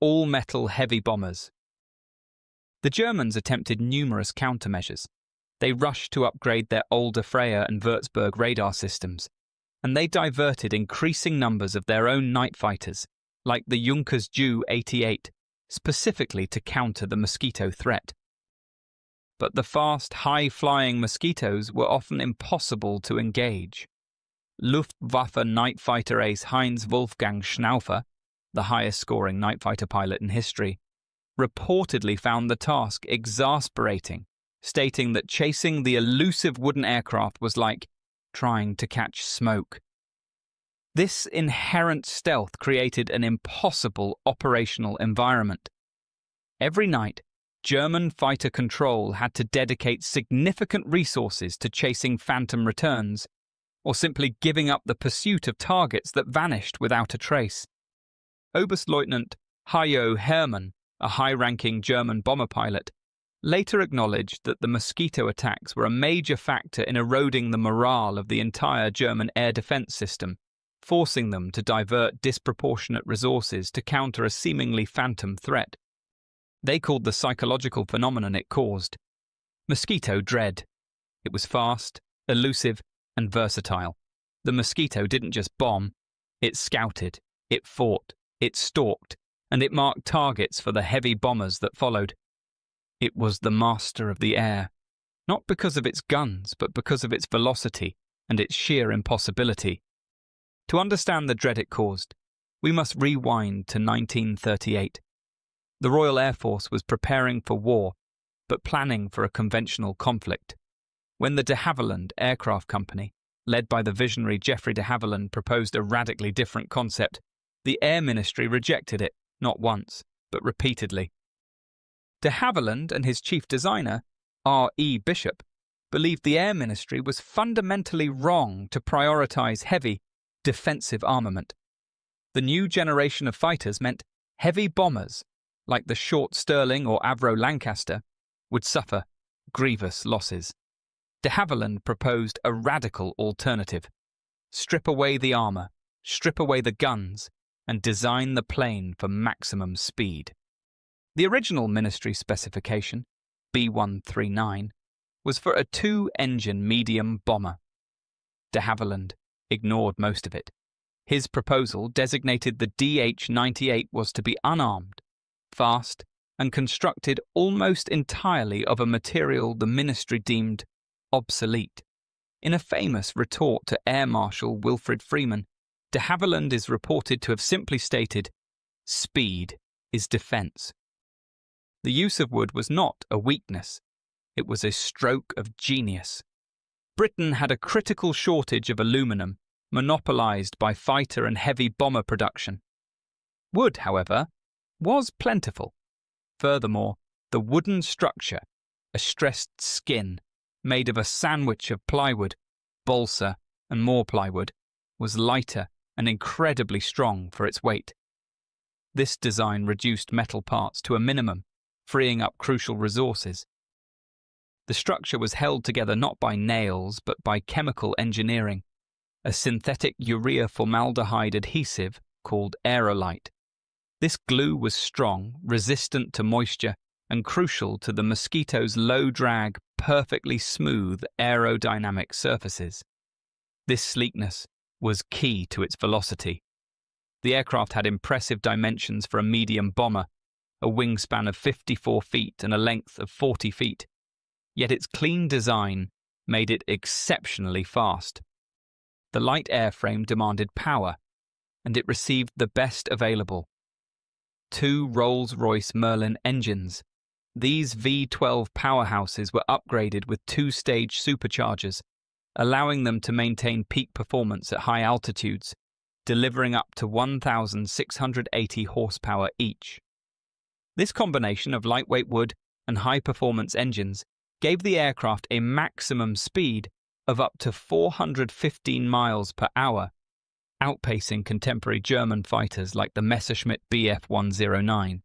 all-metal heavy bombers. The Germans attempted numerous countermeasures. They rushed to upgrade their older Freya and Würzburg radar systems, and they diverted increasing numbers of their own night fighters, like the Junkers Ju-88, specifically to counter the Mosquito threat. But the fast, high-flying Mosquitoes were often impossible to engage. Luftwaffe night fighter ace Heinz Wolfgang Schnaufer, the highest-scoring night fighter pilot in history, reportedly found the task exasperating, stating that chasing the elusive wooden aircraft was like trying to catch smoke. This inherent stealth created an impossible operational environment. Every night, German fighter control had to dedicate significant resources to chasing phantom returns, or simply giving up the pursuit of targets that vanished without a trace. Oberstleutnant Hajo Hermann, a high-ranking German bomber pilot, later acknowledged that the Mosquito attacks were a major factor in eroding the morale of the entire German air defense system, forcing them to divert disproportionate resources to counter a seemingly phantom threat. They called the psychological phenomenon it caused Mosquito dread. It was fast, elusive, and versatile. The Mosquito didn't just bomb, it scouted, it fought, it stalked, and it marked targets for the heavy bombers that followed. It was the master of the air, not because of its guns, but because of its velocity and its sheer impossibility. To understand the dread it caused, we must rewind to 1938. The Royal Air Force was preparing for war, but planning for a conventional conflict, when the de Havilland Aircraft Company, led by the visionary Geoffrey de Havilland, proposed a radically different concept. The Air Ministry rejected it, not once, but repeatedly. De Havilland and his chief designer, R.E. Bishop, believed the Air Ministry was fundamentally wrong to prioritize heavy, defensive armament. The new generation of fighters meant heavy bombers, like the short Stirling or Avro Lancaster, would suffer grievous losses. De Havilland proposed a radical alternative. Strip away the armour, strip away the guns, and design the plane for maximum speed. The original ministry specification, B139, was for a two-engine medium bomber. De Havilland ignored most of it. His proposal designated the DH-98 was to be unarmed, fast, and constructed almost entirely of a material the ministry deemed obsolete. In a famous retort to Air Marshal Wilfred Freeman, de Havilland is reported to have simply stated, "Speed is defence." The use of wood was not a weakness, it was a stroke of genius. Britain had a critical shortage of aluminum, monopolised by fighter and heavy bomber production. Wood, however, was plentiful. Furthermore, the wooden structure, a stressed skin made of a sandwich of plywood, balsa, and more plywood, was lighter and incredibly strong for its weight. This design reduced metal parts to a minimum, freeing up crucial resources. The structure was held together not by nails but by chemical engineering, a synthetic urea formaldehyde adhesive called aerolite. This glue was strong, resistant to moisture, and crucial to the Mosquito's low-drag, perfectly smooth aerodynamic surfaces. This sleekness was key to its velocity. The aircraft had impressive dimensions for a medium bomber, a wingspan of 54 feet and a length of 40 feet, yet its clean design made it exceptionally fast. The light airframe demanded power, and it received the best available. 2 Rolls-Royce Merlin engines. These V12 powerhouses were upgraded with 2-stage superchargers, allowing them to maintain peak performance at high altitudes, delivering up to 1,680 horsepower each. This combination of lightweight wood and high-performance engines gave the aircraft a maximum speed of up to 415 miles per hour, outpacing contemporary German fighters like the Messerschmitt Bf 109.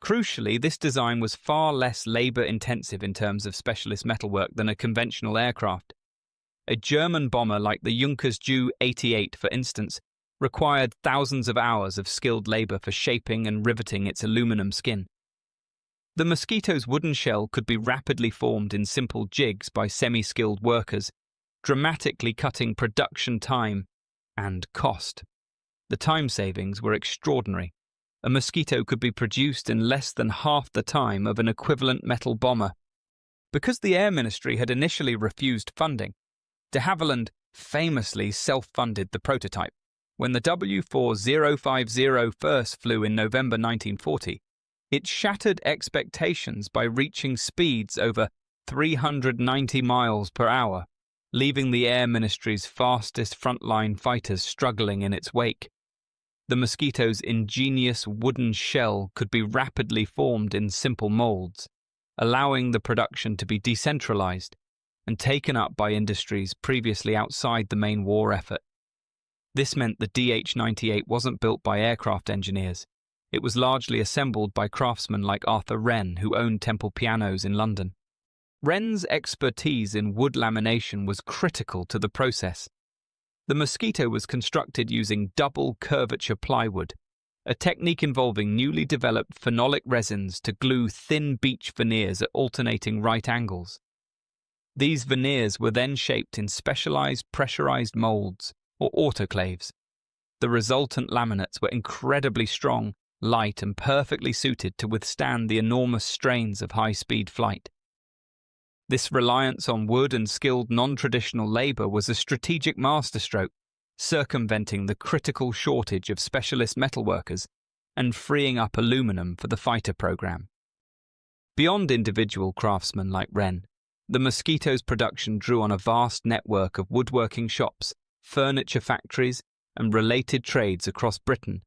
Crucially, this design was far less labor-intensive in terms of specialist metalwork than a conventional aircraft. A German bomber like the Junkers Ju-88, for instance, required thousands of hours of skilled labor for shaping and riveting its aluminum skin. The Mosquito's wooden shell could be rapidly formed in simple jigs by semi-skilled workers, dramatically cutting production time and cost. The time savings were extraordinary. A Mosquito could be produced in less than half the time of an equivalent metal bomber. Because the Air Ministry had initially refused funding, de Havilland famously self-funded the prototype. When the W4050 first flew in November 1940, it shattered expectations by reaching speeds over 390 miles per hour, leaving the Air Ministry's fastest frontline fighters struggling in its wake. The Mosquito's ingenious wooden shell could be rapidly formed in simple molds, allowing the production to be decentralized and taken up by industries previously outside the main war effort. This meant the DH-98 wasn't built by aircraft engineers. It was largely assembled by craftsmen like Arthur Wren, who owned Temple Pianos in London. Wren's expertise in wood lamination was critical to the process. The Mosquito was constructed using double curvature plywood, a technique involving newly developed phenolic resins to glue thin beech veneers at alternating right angles. These veneers were then shaped in specialized pressurized molds, or autoclaves. The resultant laminates were incredibly strong, light, and perfectly suited to withstand the enormous strains of high-speed flight. This reliance on wood and skilled non-traditional labor was a strategic masterstroke, circumventing the critical shortage of specialist metalworkers and freeing up aluminum for the fighter program. Beyond individual craftsmen like Wren, the Mosquito's production drew on a vast network of woodworking shops, furniture factories, and related trades across Britain,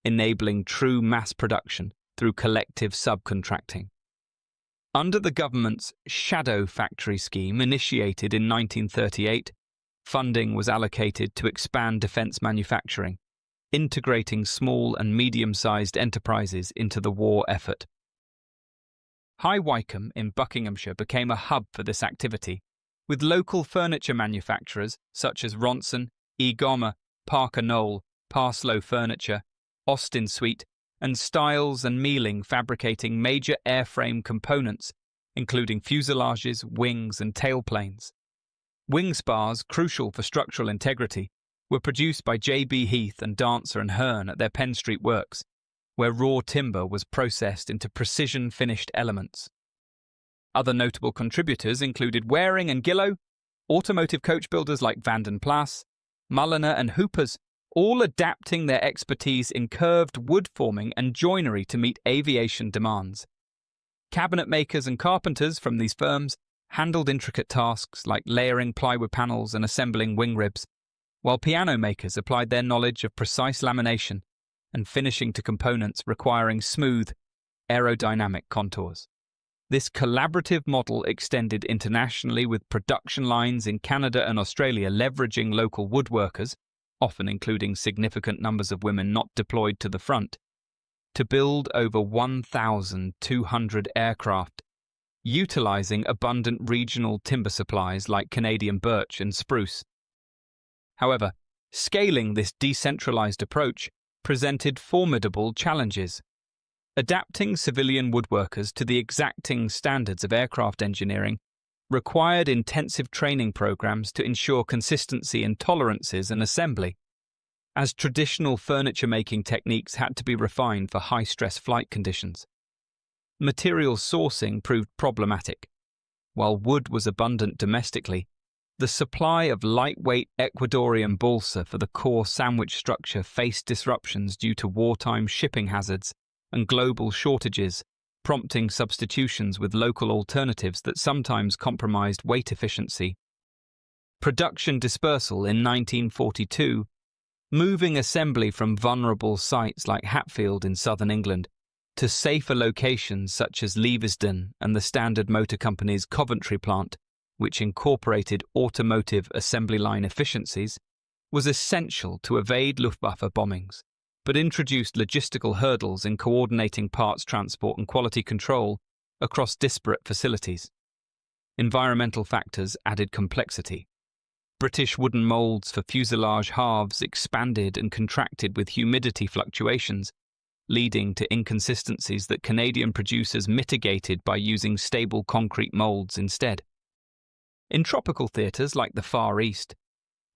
enabling true mass production through collective subcontracting. Under the government's Shadow Factory scheme initiated in 1938, funding was allocated to expand defence manufacturing, integrating small and medium-sized enterprises into the war effort. High Wycombe in Buckinghamshire became a hub for this activity, with local furniture manufacturers such as Ronson, E. Gomer, Parker Knoll, Parslow Furniture, Austin Sweet, and Stiles and Mealing fabricating major airframe components, including fuselages, wings, and tailplanes. Wing spars, crucial for structural integrity, were produced by J.B. Heath and Dancer and Hearn at their Penn Street works, where raw timber was processed into precision-finished elements. Other notable contributors included Waring and Gillow, automotive coach builders like Vanden Plas, Mulliner and Hoopers, all adapting their expertise in curved wood forming and joinery to meet aviation demands. Cabinet makers and carpenters from these firms handled intricate tasks like layering plywood panels and assembling wing ribs, while piano makers applied their knowledge of precise lamination and finishing to components requiring smooth, aerodynamic contours. This collaborative model extended internationally, with production lines in Canada and Australia leveraging local woodworkers, often including significant numbers of women not deployed to the front, to build over 1,200 aircraft, utilizing abundant regional timber supplies like Canadian birch and spruce. However, scaling this decentralized approach presented formidable challenges. Adapting civilian woodworkers to the exacting standards of aircraft engineering required intensive training programs to ensure consistency in tolerances and assembly, as traditional furniture-making techniques had to be refined for high-stress flight conditions. Material sourcing proved problematic. While wood was abundant domestically, the supply of lightweight Ecuadorian balsa for the core sandwich structure faced disruptions due to wartime shipping hazards and global shortages, prompting substitutions with local alternatives that sometimes compromised weight efficiency. Production dispersal in 1942, moving assembly from vulnerable sites like Hatfield in southern England to safer locations such as Leavesden and the Standard Motor Company's Coventry plant, which incorporated automotive assembly line efficiencies, was essential to evade Luftwaffe bombings, but introduced logistical hurdles in coordinating parts transport and quality control across disparate facilities. Environmental factors added complexity. British wooden moulds for fuselage halves expanded and contracted with humidity fluctuations, leading to inconsistencies that Canadian producers mitigated by using stable concrete moulds instead. In tropical theatres like the Far East,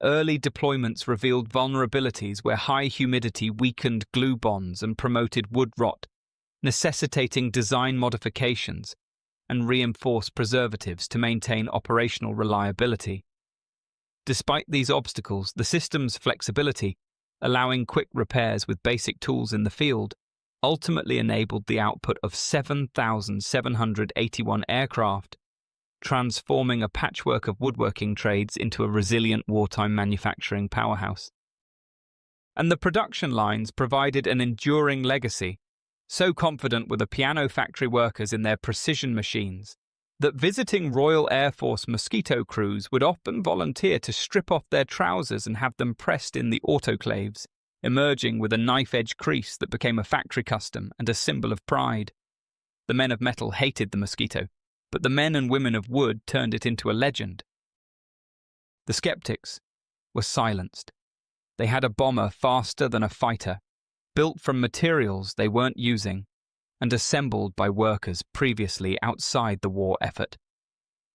early deployments revealed vulnerabilities where high humidity weakened glue bonds and promoted wood rot, necessitating design modifications and reinforced preservatives to maintain operational reliability. Despite these obstacles, the system's flexibility, allowing quick repairs with basic tools in the field, ultimately enabled the output of 7,781 aircraft, transforming a patchwork of woodworking trades into a resilient wartime manufacturing powerhouse. And the production lines provided an enduring legacy, so confident were the piano factory workers in their precision machines that visiting Royal Air Force Mosquito crews would often volunteer to strip off their trousers and have them pressed in the autoclaves, emerging with a knife-edge crease that became a factory custom and a symbol of pride. The men of metal hated the Mosquito, but the men and women of wood turned it into a legend. The skeptics were silenced. They had a bomber faster than a fighter, built from materials they weren't using, and assembled by workers previously outside the war effort.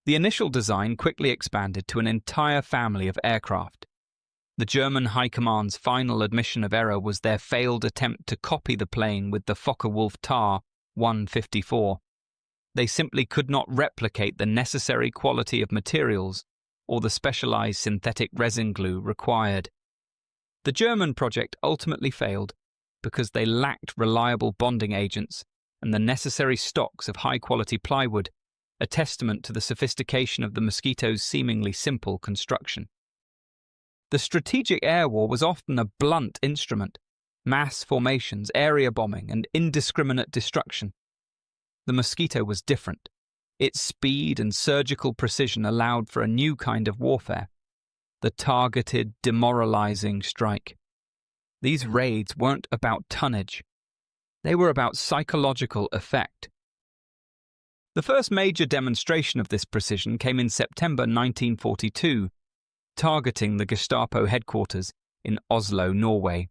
The initial design quickly expanded to an entire family of aircraft. The German High Command's final admission of error was their failed attempt to copy the plane with the Focke-Wulf Tar 154. They simply could not replicate the necessary quality of materials or the specialized synthetic resin glue required. The German project ultimately failed because they lacked reliable bonding agents and the necessary stocks of high-quality plywood, a testament to the sophistication of the Mosquito's seemingly simple construction. The strategic air war was often a blunt instrument: mass formations, area bombing, and indiscriminate destruction. The Mosquito was different. Its speed and surgical precision allowed for a new kind of warfare: the targeted, demoralizing strike. These raids weren't about tonnage. They were about psychological effect. The first major demonstration of this precision came in September 1942, targeting the Gestapo headquarters in Oslo, Norway.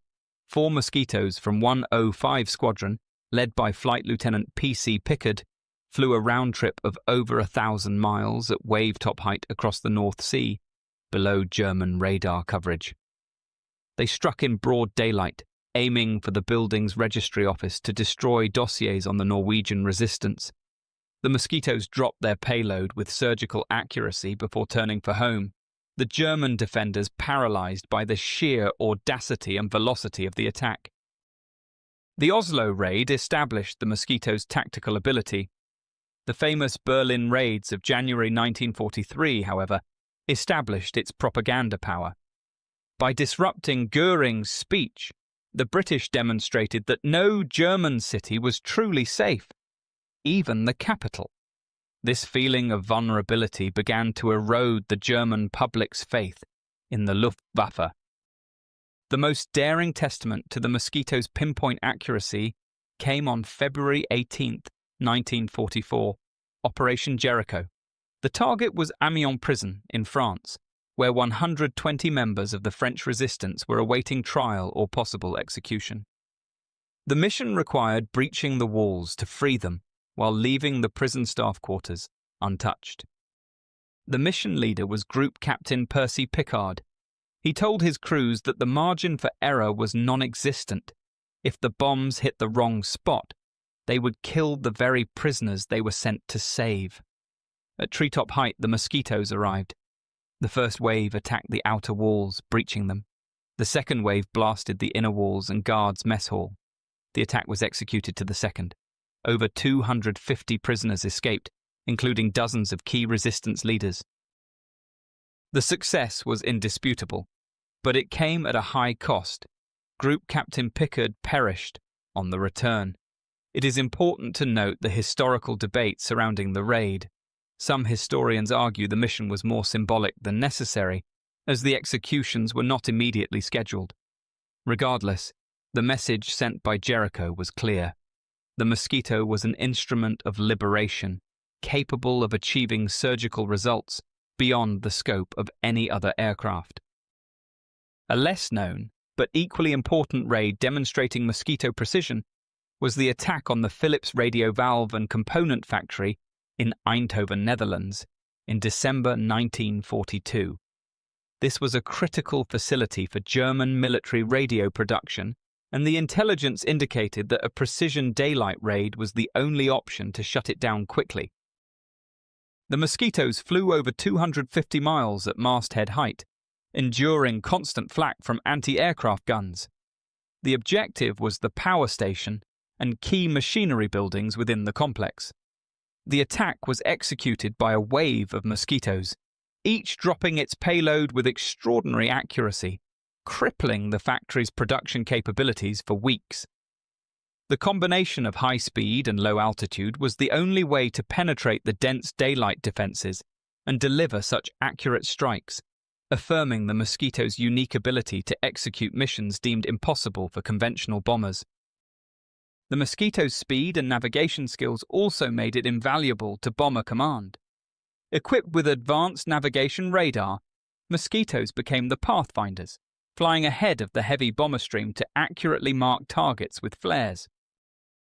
4 Mosquitoes from 105 Squadron, led by Flight Lieutenant P.C. Pickard, flew a round trip of over 1,000 miles at wave-top height across the North Sea, below German radar coverage. They struck in broad daylight, aiming for the building's registry office to destroy dossiers on the Norwegian resistance. The Mosquitoes dropped their payload with surgical accuracy before turning for home, the German defenders paralyzed by the sheer audacity and velocity of the attack. The Oslo raid established the Mosquito's tactical ability. The famous Berlin raids of January 1943, however, established its propaganda power. By disrupting Göring's speech, the British demonstrated that no German city was truly safe, even the capital. This feeling of vulnerability began to erode the German public's faith in the Luftwaffe. The most daring testament to the Mosquito's pinpoint accuracy came on February 18, 1944, Operation Jericho. The target was Amiens prison in France, where 120 members of the French resistance were awaiting trial or possible execution. The mission required breaching the walls to free them while leaving the prison staff quarters untouched. The mission leader was Group Captain Percy Pickard. He told his crews that the margin for error was non-existent. If the bombs hit the wrong spot, they would kill the very prisoners they were sent to save. At treetop height, the Mosquitoes arrived. The first wave attacked the outer walls, breaching them. The second wave blasted the inner walls and guards' mess hall. The attack was executed to the second. Over 250 prisoners escaped, including dozens of key resistance leaders. The success was indisputable, but it came at a high cost. Group Captain Pickard perished on the return. It is important to note the historical debate surrounding the raid. Some historians argue the mission was more symbolic than necessary, as the executions were not immediately scheduled. Regardless, the message sent by Jericho was clear. The Mosquito was an instrument of liberation, capable of achieving surgical results beyond the scope of any other aircraft. A less known, but equally important raid demonstrating Mosquito precision was the attack on the Philips radio valve and component factory in Eindhoven, Netherlands, in December 1942. This was a critical facility for German military radio production, and the intelligence indicated that a precision daylight raid was the only option to shut it down quickly. The Mosquitoes flew over 250 miles at masthead height, enduring constant flak from anti-aircraft guns. The objective was the power station and key machinery buildings within the complex. The attack was executed by a wave of Mosquitoes, each dropping its payload with extraordinary accuracy, crippling the factory's production capabilities for weeks. The combination of high speed and low altitude was the only way to penetrate the dense daylight defenses and deliver such accurate strikes, affirming the Mosquito's unique ability to execute missions deemed impossible for conventional bombers. The Mosquito's speed and navigation skills also made it invaluable to Bomber Command. Equipped with advanced navigation radar, Mosquitoes became the pathfinders, flying ahead of the heavy bomber stream to accurately mark targets with flares.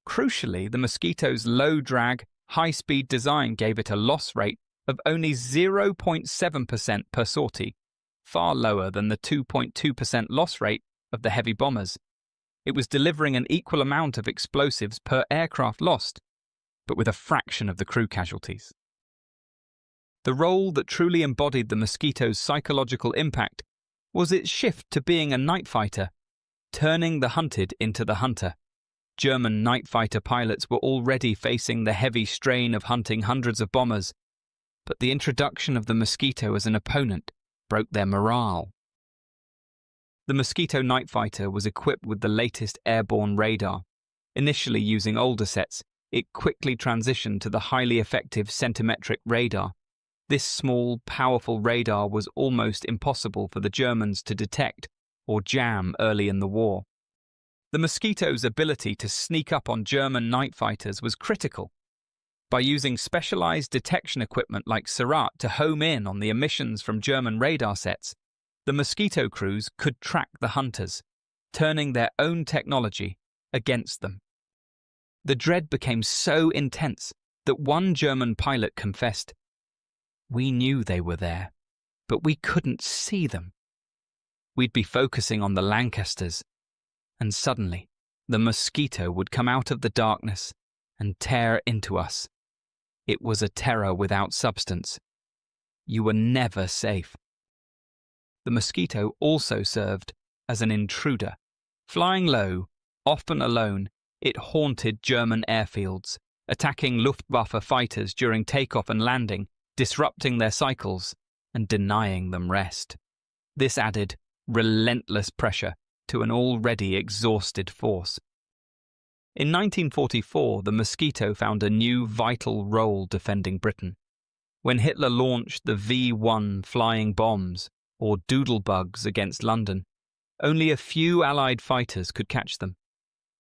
Crucially, the Mosquito's low-drag, high-speed design gave it a loss rate of only 0.7% per sortie, far lower than the 2.2% loss rate of the heavy bombers. It was delivering an equal amount of explosives per aircraft lost, but with a fraction of the crew casualties. The role that truly embodied the Mosquito's psychological impact was its shift to being a night fighter, turning the hunted into the hunter. German night fighter pilots were already facing the heavy strain of hunting hundreds of bombers, but the introduction of the Mosquito as an opponent broke their morale. The Mosquito night fighter was equipped with the latest airborne radar. Initially using older sets, it quickly transitioned to the highly effective centimetric radar. This small, powerful radar was almost impossible for the Germans to detect or jam early in the war. The Mosquito's ability to sneak up on German night fighters was critical. By using specialized detection equipment like Surratt to home in on the emissions from German radar sets, the Mosquito crews could track the hunters, turning their own technology against them. The dread became so intense that one German pilot confessed, "We knew they were there, but we couldn't see them. We'd be focusing on the Lancasters, and suddenly the Mosquito would come out of the darkness and tear into us. It was a terror without substance. You were never safe." The Mosquito also served as an intruder. Flying low, often alone, it haunted German airfields, attacking Luftwaffe fighters during takeoff and landing, disrupting their cycles and denying them rest. This added relentless pressure to an already exhausted force. In 1944, the Mosquito found a new vital role defending Britain. When Hitler launched the V-1 flying bombs, or doodlebugs, against London, only a few Allied fighters could catch them.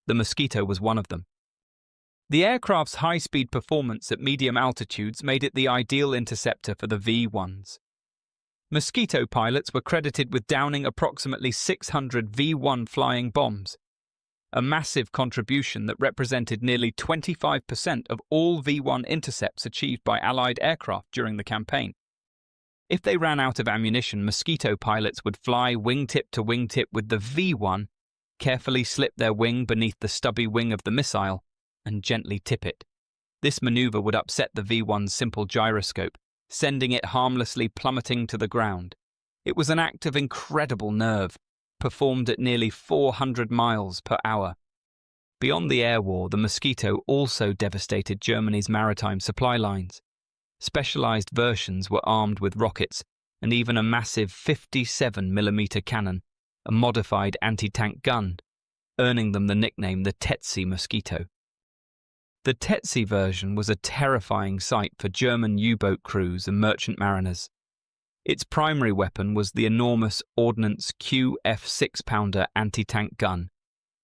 The Mosquito was one of them. The aircraft's high-speed performance at medium altitudes made it the ideal interceptor for the V-1s. Mosquito pilots were credited with downing approximately 600 V-1 flying bombs, a massive contribution that represented nearly 25% of all V-1 intercepts achieved by Allied aircraft during the campaign. If they ran out of ammunition, Mosquito pilots would fly wingtip to wingtip with the V-1, carefully slip their wing beneath the stubby wing of the missile, and gently tip it. This maneuver would upset the V-1's simple gyroscope, sending it harmlessly plummeting to the ground. It was an act of incredible nerve, performed at nearly 400 miles per hour. Beyond the air war, the Mosquito also devastated Germany's maritime supply lines. Specialized versions were armed with rockets and even a massive 57mm cannon, a modified anti-tank gun, earning them the nickname the Tetsi Mosquito. The Tetsi version was a terrifying sight for German U-boat crews and merchant mariners. Its primary weapon was the enormous Ordnance QF 6-pounder anti-tank gun,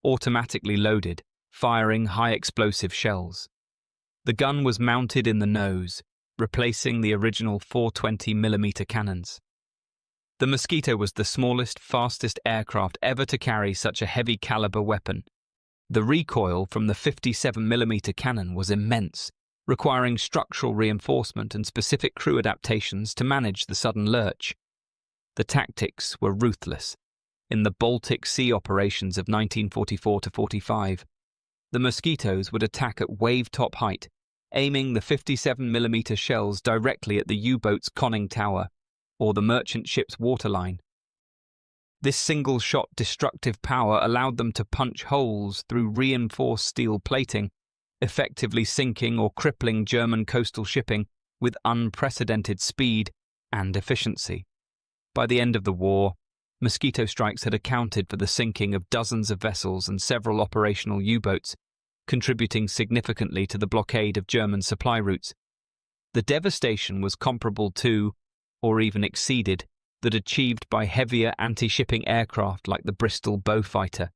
automatically loaded, firing high-explosive shells. The gun was mounted in the nose, replacing the original 420mm cannons. The Mosquito was the smallest, fastest aircraft ever to carry such a heavy-caliber weapon. The recoil from the 57mm cannon was immense, requiring structural reinforcement and specific crew adaptations to manage the sudden lurch. The tactics were ruthless. In the Baltic Sea operations of 1944–45, the Mosquitoes would attack at wave-top height, aiming the 57mm shells directly at the U-boat's conning tower or the merchant ship's waterline. This single-shot destructive power allowed them to punch holes through reinforced steel plating, effectively sinking or crippling German coastal shipping with unprecedented speed and efficiency. By the end of the war, Mosquito strikes had accounted for the sinking of dozens of vessels and several operational U-boats, contributing significantly to the blockade of German supply routes. The devastation was comparable to, or even exceeded, that achieved by heavier anti-shipping aircraft like the Bristol Beaufighter,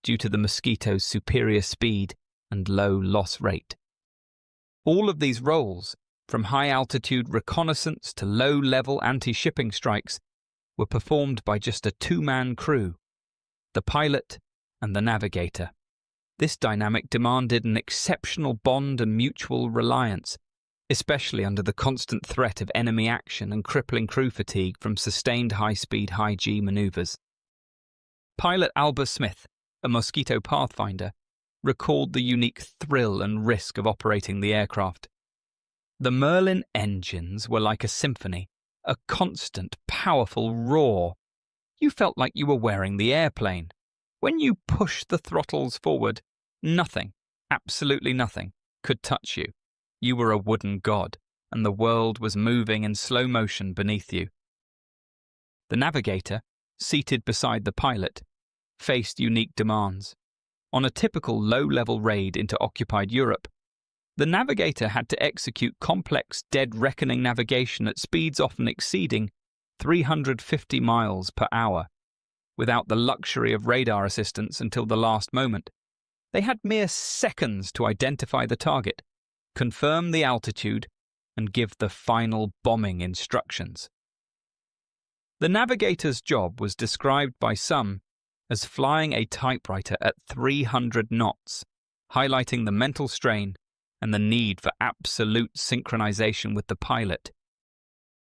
due to the Mosquito's superior speed and low loss rate. All of these roles, from high-altitude reconnaissance to low-level anti-shipping strikes, were performed by just a two-man crew, the pilot and the navigator. This dynamic demanded an exceptional bond and mutual reliance, especially under the constant threat of enemy action and crippling crew fatigue from sustained high-speed, high-G maneuvers. Pilot Albert Smith, a Mosquito Pathfinder, recalled the unique thrill and risk of operating the aircraft. The Merlin engines were like a symphony, a constant, powerful roar. You felt like you were wearing the airplane. When you pushed the throttles forward, nothing, absolutely nothing, could touch you. You were a wooden god, and the world was moving in slow motion beneath you. The navigator, seated beside the pilot, faced unique demands. On a typical low-level raid into occupied Europe, the navigator had to execute complex dead reckoning navigation at speeds often exceeding 350 miles per hour, without the luxury of radar assistance until the last moment. They had mere seconds to identify the target, confirm the altitude, and give the final bombing instructions. The navigator's job was described by some as flying a typewriter at 300 knots, highlighting the mental strain and the need for absolute synchronization with the pilot.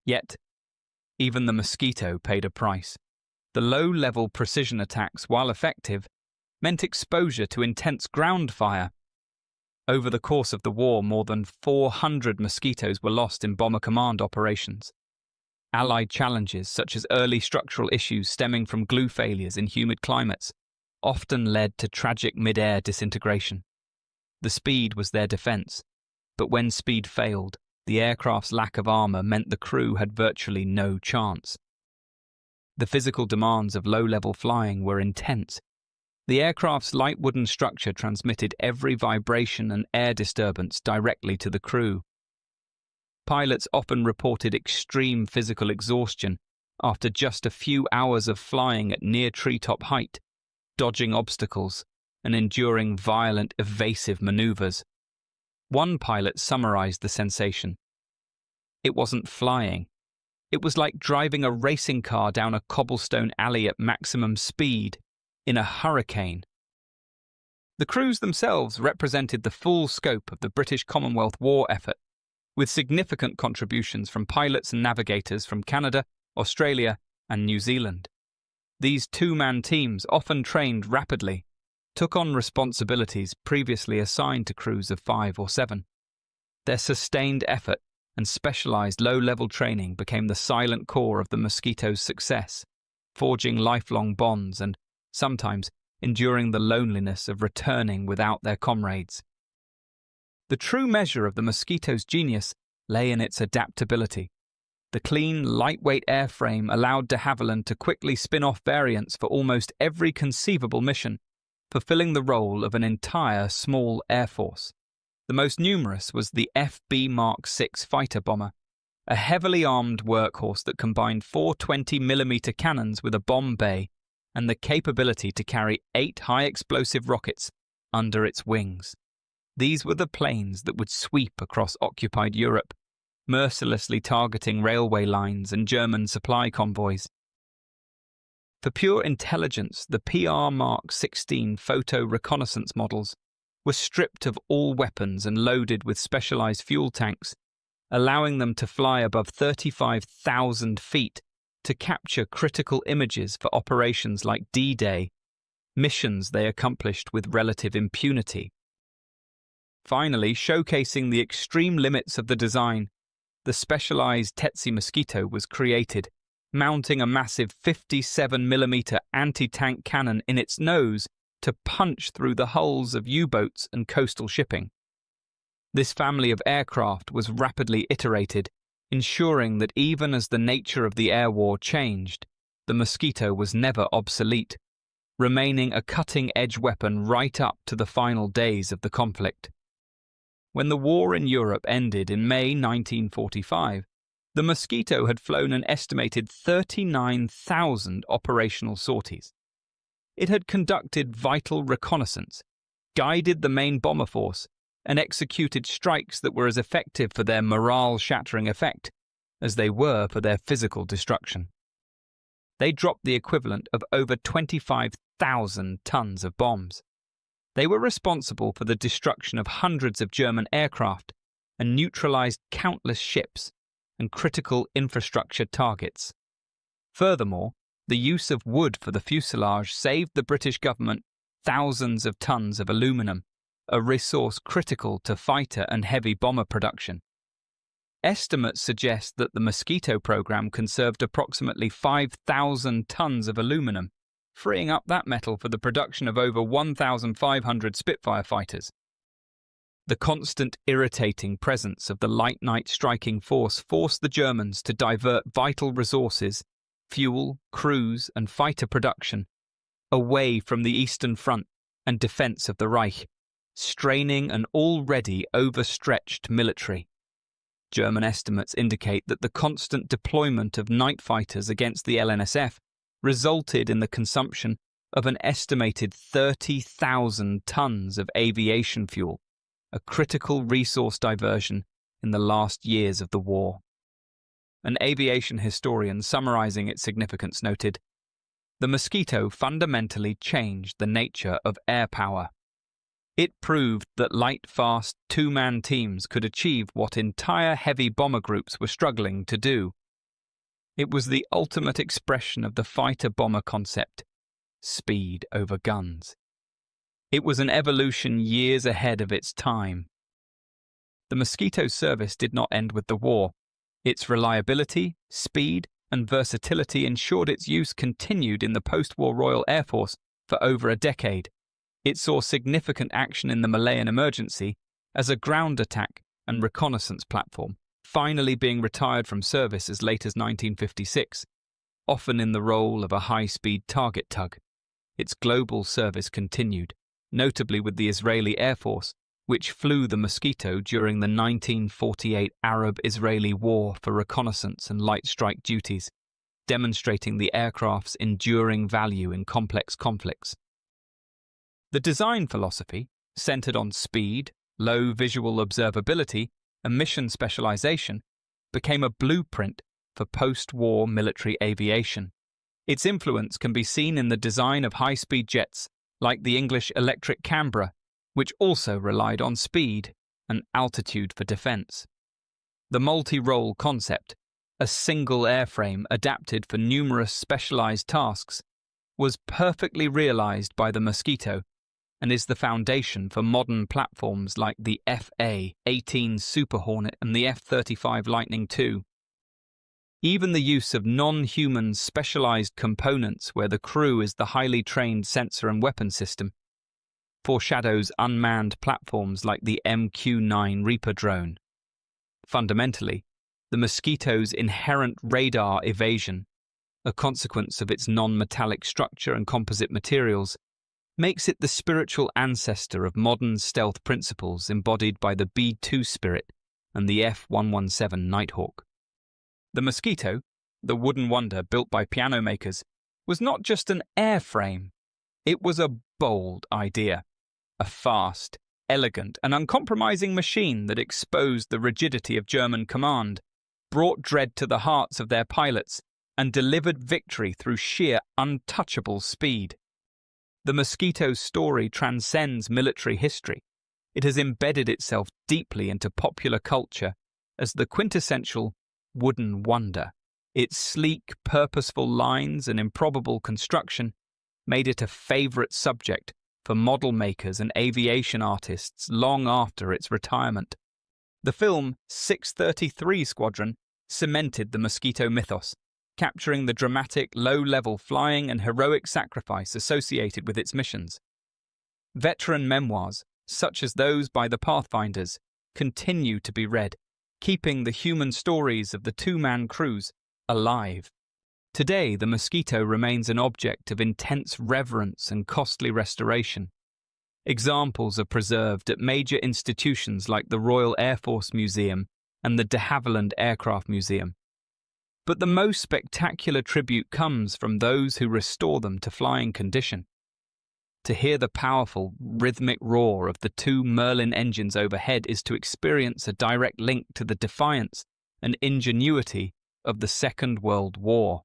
Yet, even the Mosquito paid a price. The low-level precision attacks, while effective, meant exposure to intense ground fire. Over the course of the war, more than 400 Mosquitoes were lost in bomber command operations. Allied challenges, such as early structural issues stemming from glue failures in humid climates, often led to tragic mid-air disintegration. The speed was their defense, but when speed failed, the aircraft's lack of armor meant the crew had virtually no chance. The physical demands of low-level flying were intense. The aircraft's light wooden structure transmitted every vibration and air disturbance directly to the crew. Pilots often reported extreme physical exhaustion after just a few hours of flying at near treetop height, dodging obstacles, and enduring violent, evasive maneuvers. One pilot summarized the sensation. It wasn't flying. It was like driving a racing car down a cobblestone alley at maximum speed, in a hurricane. The crews themselves represented the full scope of the British Commonwealth war effort, with significant contributions from pilots and navigators from Canada, Australia, and New Zealand. These two-man teams, often trained rapidly, took on responsibilities previously assigned to crews of 5 or 7. Their sustained effort and specialized low-level training became the silent core of the Mosquito's success, forging lifelong bonds and, sometimes, enduring the loneliness of returning without their comrades. The true measure of the Mosquito's genius lay in its adaptability. The clean, lightweight airframe allowed de Havilland to quickly spin off variants for almost every conceivable mission, fulfilling the role of an entire small air force. The most numerous was the FB Mark 6 fighter bomber, a heavily armed workhorse that combined 4 20mm cannons with a bomb bay and the capability to carry 8 high-explosive rockets under its wings. These were the planes that would sweep across occupied Europe, mercilessly targeting railway lines and German supply convoys. For pure intelligence, the PR Mark 16 photo reconnaissance models were stripped of all weapons and loaded with specialized fuel tanks, allowing them to fly above 35,000 feet to capture critical images for operations like D-Day, missions they accomplished with relative impunity. Finally, showcasing the extreme limits of the design, the specialized Tetsi Mosquito was created, mounting a massive 57mm anti-tank cannon in its nose to punch through the hulls of U-boats and coastal shipping. This family of aircraft was rapidly iterated, ensuring that even as the nature of the air war changed, the Mosquito was never obsolete, remaining a cutting-edge weapon right up to the final days of the conflict. When the war in Europe ended in May 1945, the Mosquito had flown an estimated 39,000 operational sorties. It had conducted vital reconnaissance, guided the main bomber force, and executed strikes that were as effective for their morale-shattering effect as they were for their physical destruction. They dropped the equivalent of over 25,000 tons of bombs. They were responsible for the destruction of hundreds of German aircraft and neutralized countless ships and critical infrastructure targets. Furthermore, the use of wood for the fuselage saved the British government thousands of tons of aluminum, a resource critical to fighter and heavy bomber production. Estimates suggest that the Mosquito program conserved approximately 5,000 tons of aluminum, freeing up that metal for the production of over 1,500 Spitfire fighters. The constant irritating presence of the light night striking force forced the Germans to divert vital resources, fuel, crews, and fighter production away from the Eastern Front and defense of the Reich, straining an already overstretched military. German estimates indicate that the constant deployment of night fighters against the LNSF resulted in the consumption of an estimated 30,000 tons of aviation fuel, a critical resource diversion in the last years of the war. An aviation historian summarizing its significance noted, "The Mosquito fundamentally changed the nature of air power. It proved that light-fast two-man teams could achieve what entire heavy bomber groups were struggling to do. It was the ultimate expression of the fighter-bomber concept, speed over guns. It was an evolution years ahead of its time." The Mosquito's service did not end with the war. Its reliability, speed, and versatility ensured its use continued in the post-war Royal Air Force for over a decade. It saw significant action in the Malayan emergency as a ground attack and reconnaissance platform, finally being retired from service as late as 1956, often in the role of a high-speed target tug. Its global service continued, notably with the Israeli Air Force, which flew the Mosquito during the 1948 Arab-Israeli War for reconnaissance and light strike duties, demonstrating the aircraft's enduring value in complex conflicts. The design philosophy, centered on speed, low visual observability, and mission specialization, became a blueprint for post-war military aviation. Its influence can be seen in the design of high-speed jets like the English Electric Canberra, which also relied on speed and altitude for defense. The multi-role concept, a single airframe adapted for numerous specialized tasks, was perfectly realized by the Mosquito and is the foundation for modern platforms like the FA-18 Super Hornet and the F-35 Lightning II. Even the use of non-human specialized components where the crew is the highly trained sensor and weapon system foreshadows unmanned platforms like the MQ-9 Reaper drone. Fundamentally, the Mosquito's inherent radar evasion, a consequence of its non-metallic structure and composite materials, makes it the spiritual ancestor of modern stealth principles embodied by the B-2 Spirit and the F-117 Nighthawk. The Mosquito, the wooden wonder built by piano makers, was not just an airframe. It was a bold idea. A fast, elegant, and uncompromising machine that exposed the rigidity of German command, brought dread to the hearts of their pilots, and delivered victory through sheer untouchable speed. The Mosquito's story transcends military history. It has embedded itself deeply into popular culture as the quintessential wooden wonder. Its sleek, purposeful lines and improbable construction made it a favorite subject for model makers and aviation artists long after its retirement. The film 633 Squadron cemented the Mosquito mythos, capturing the dramatic, low-level flying and heroic sacrifice associated with its missions. Veteran memoirs, such as those by the Pathfinders, continue to be read, keeping the human stories of the two-man crews alive. Today, the Mosquito remains an object of intense reverence and costly restoration. Examples are preserved at major institutions like the Royal Air Force Museum and the de Havilland Aircraft Museum. But the most spectacular tribute comes from those who restore them to flying condition. To hear the powerful, rhythmic roar of the two Merlin engines overhead is to experience a direct link to the defiance and ingenuity of the Second World War.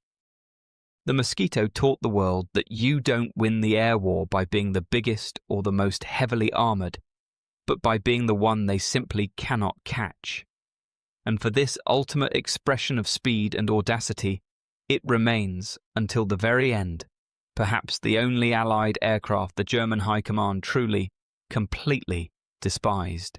The Mosquito taught the world that you don't win the air war by being the biggest or the most heavily armoured, but by being the one they simply cannot catch. And for this ultimate expression of speed and audacity, it remains, until the very end, perhaps the only Allied aircraft the German High Command truly, completely despised.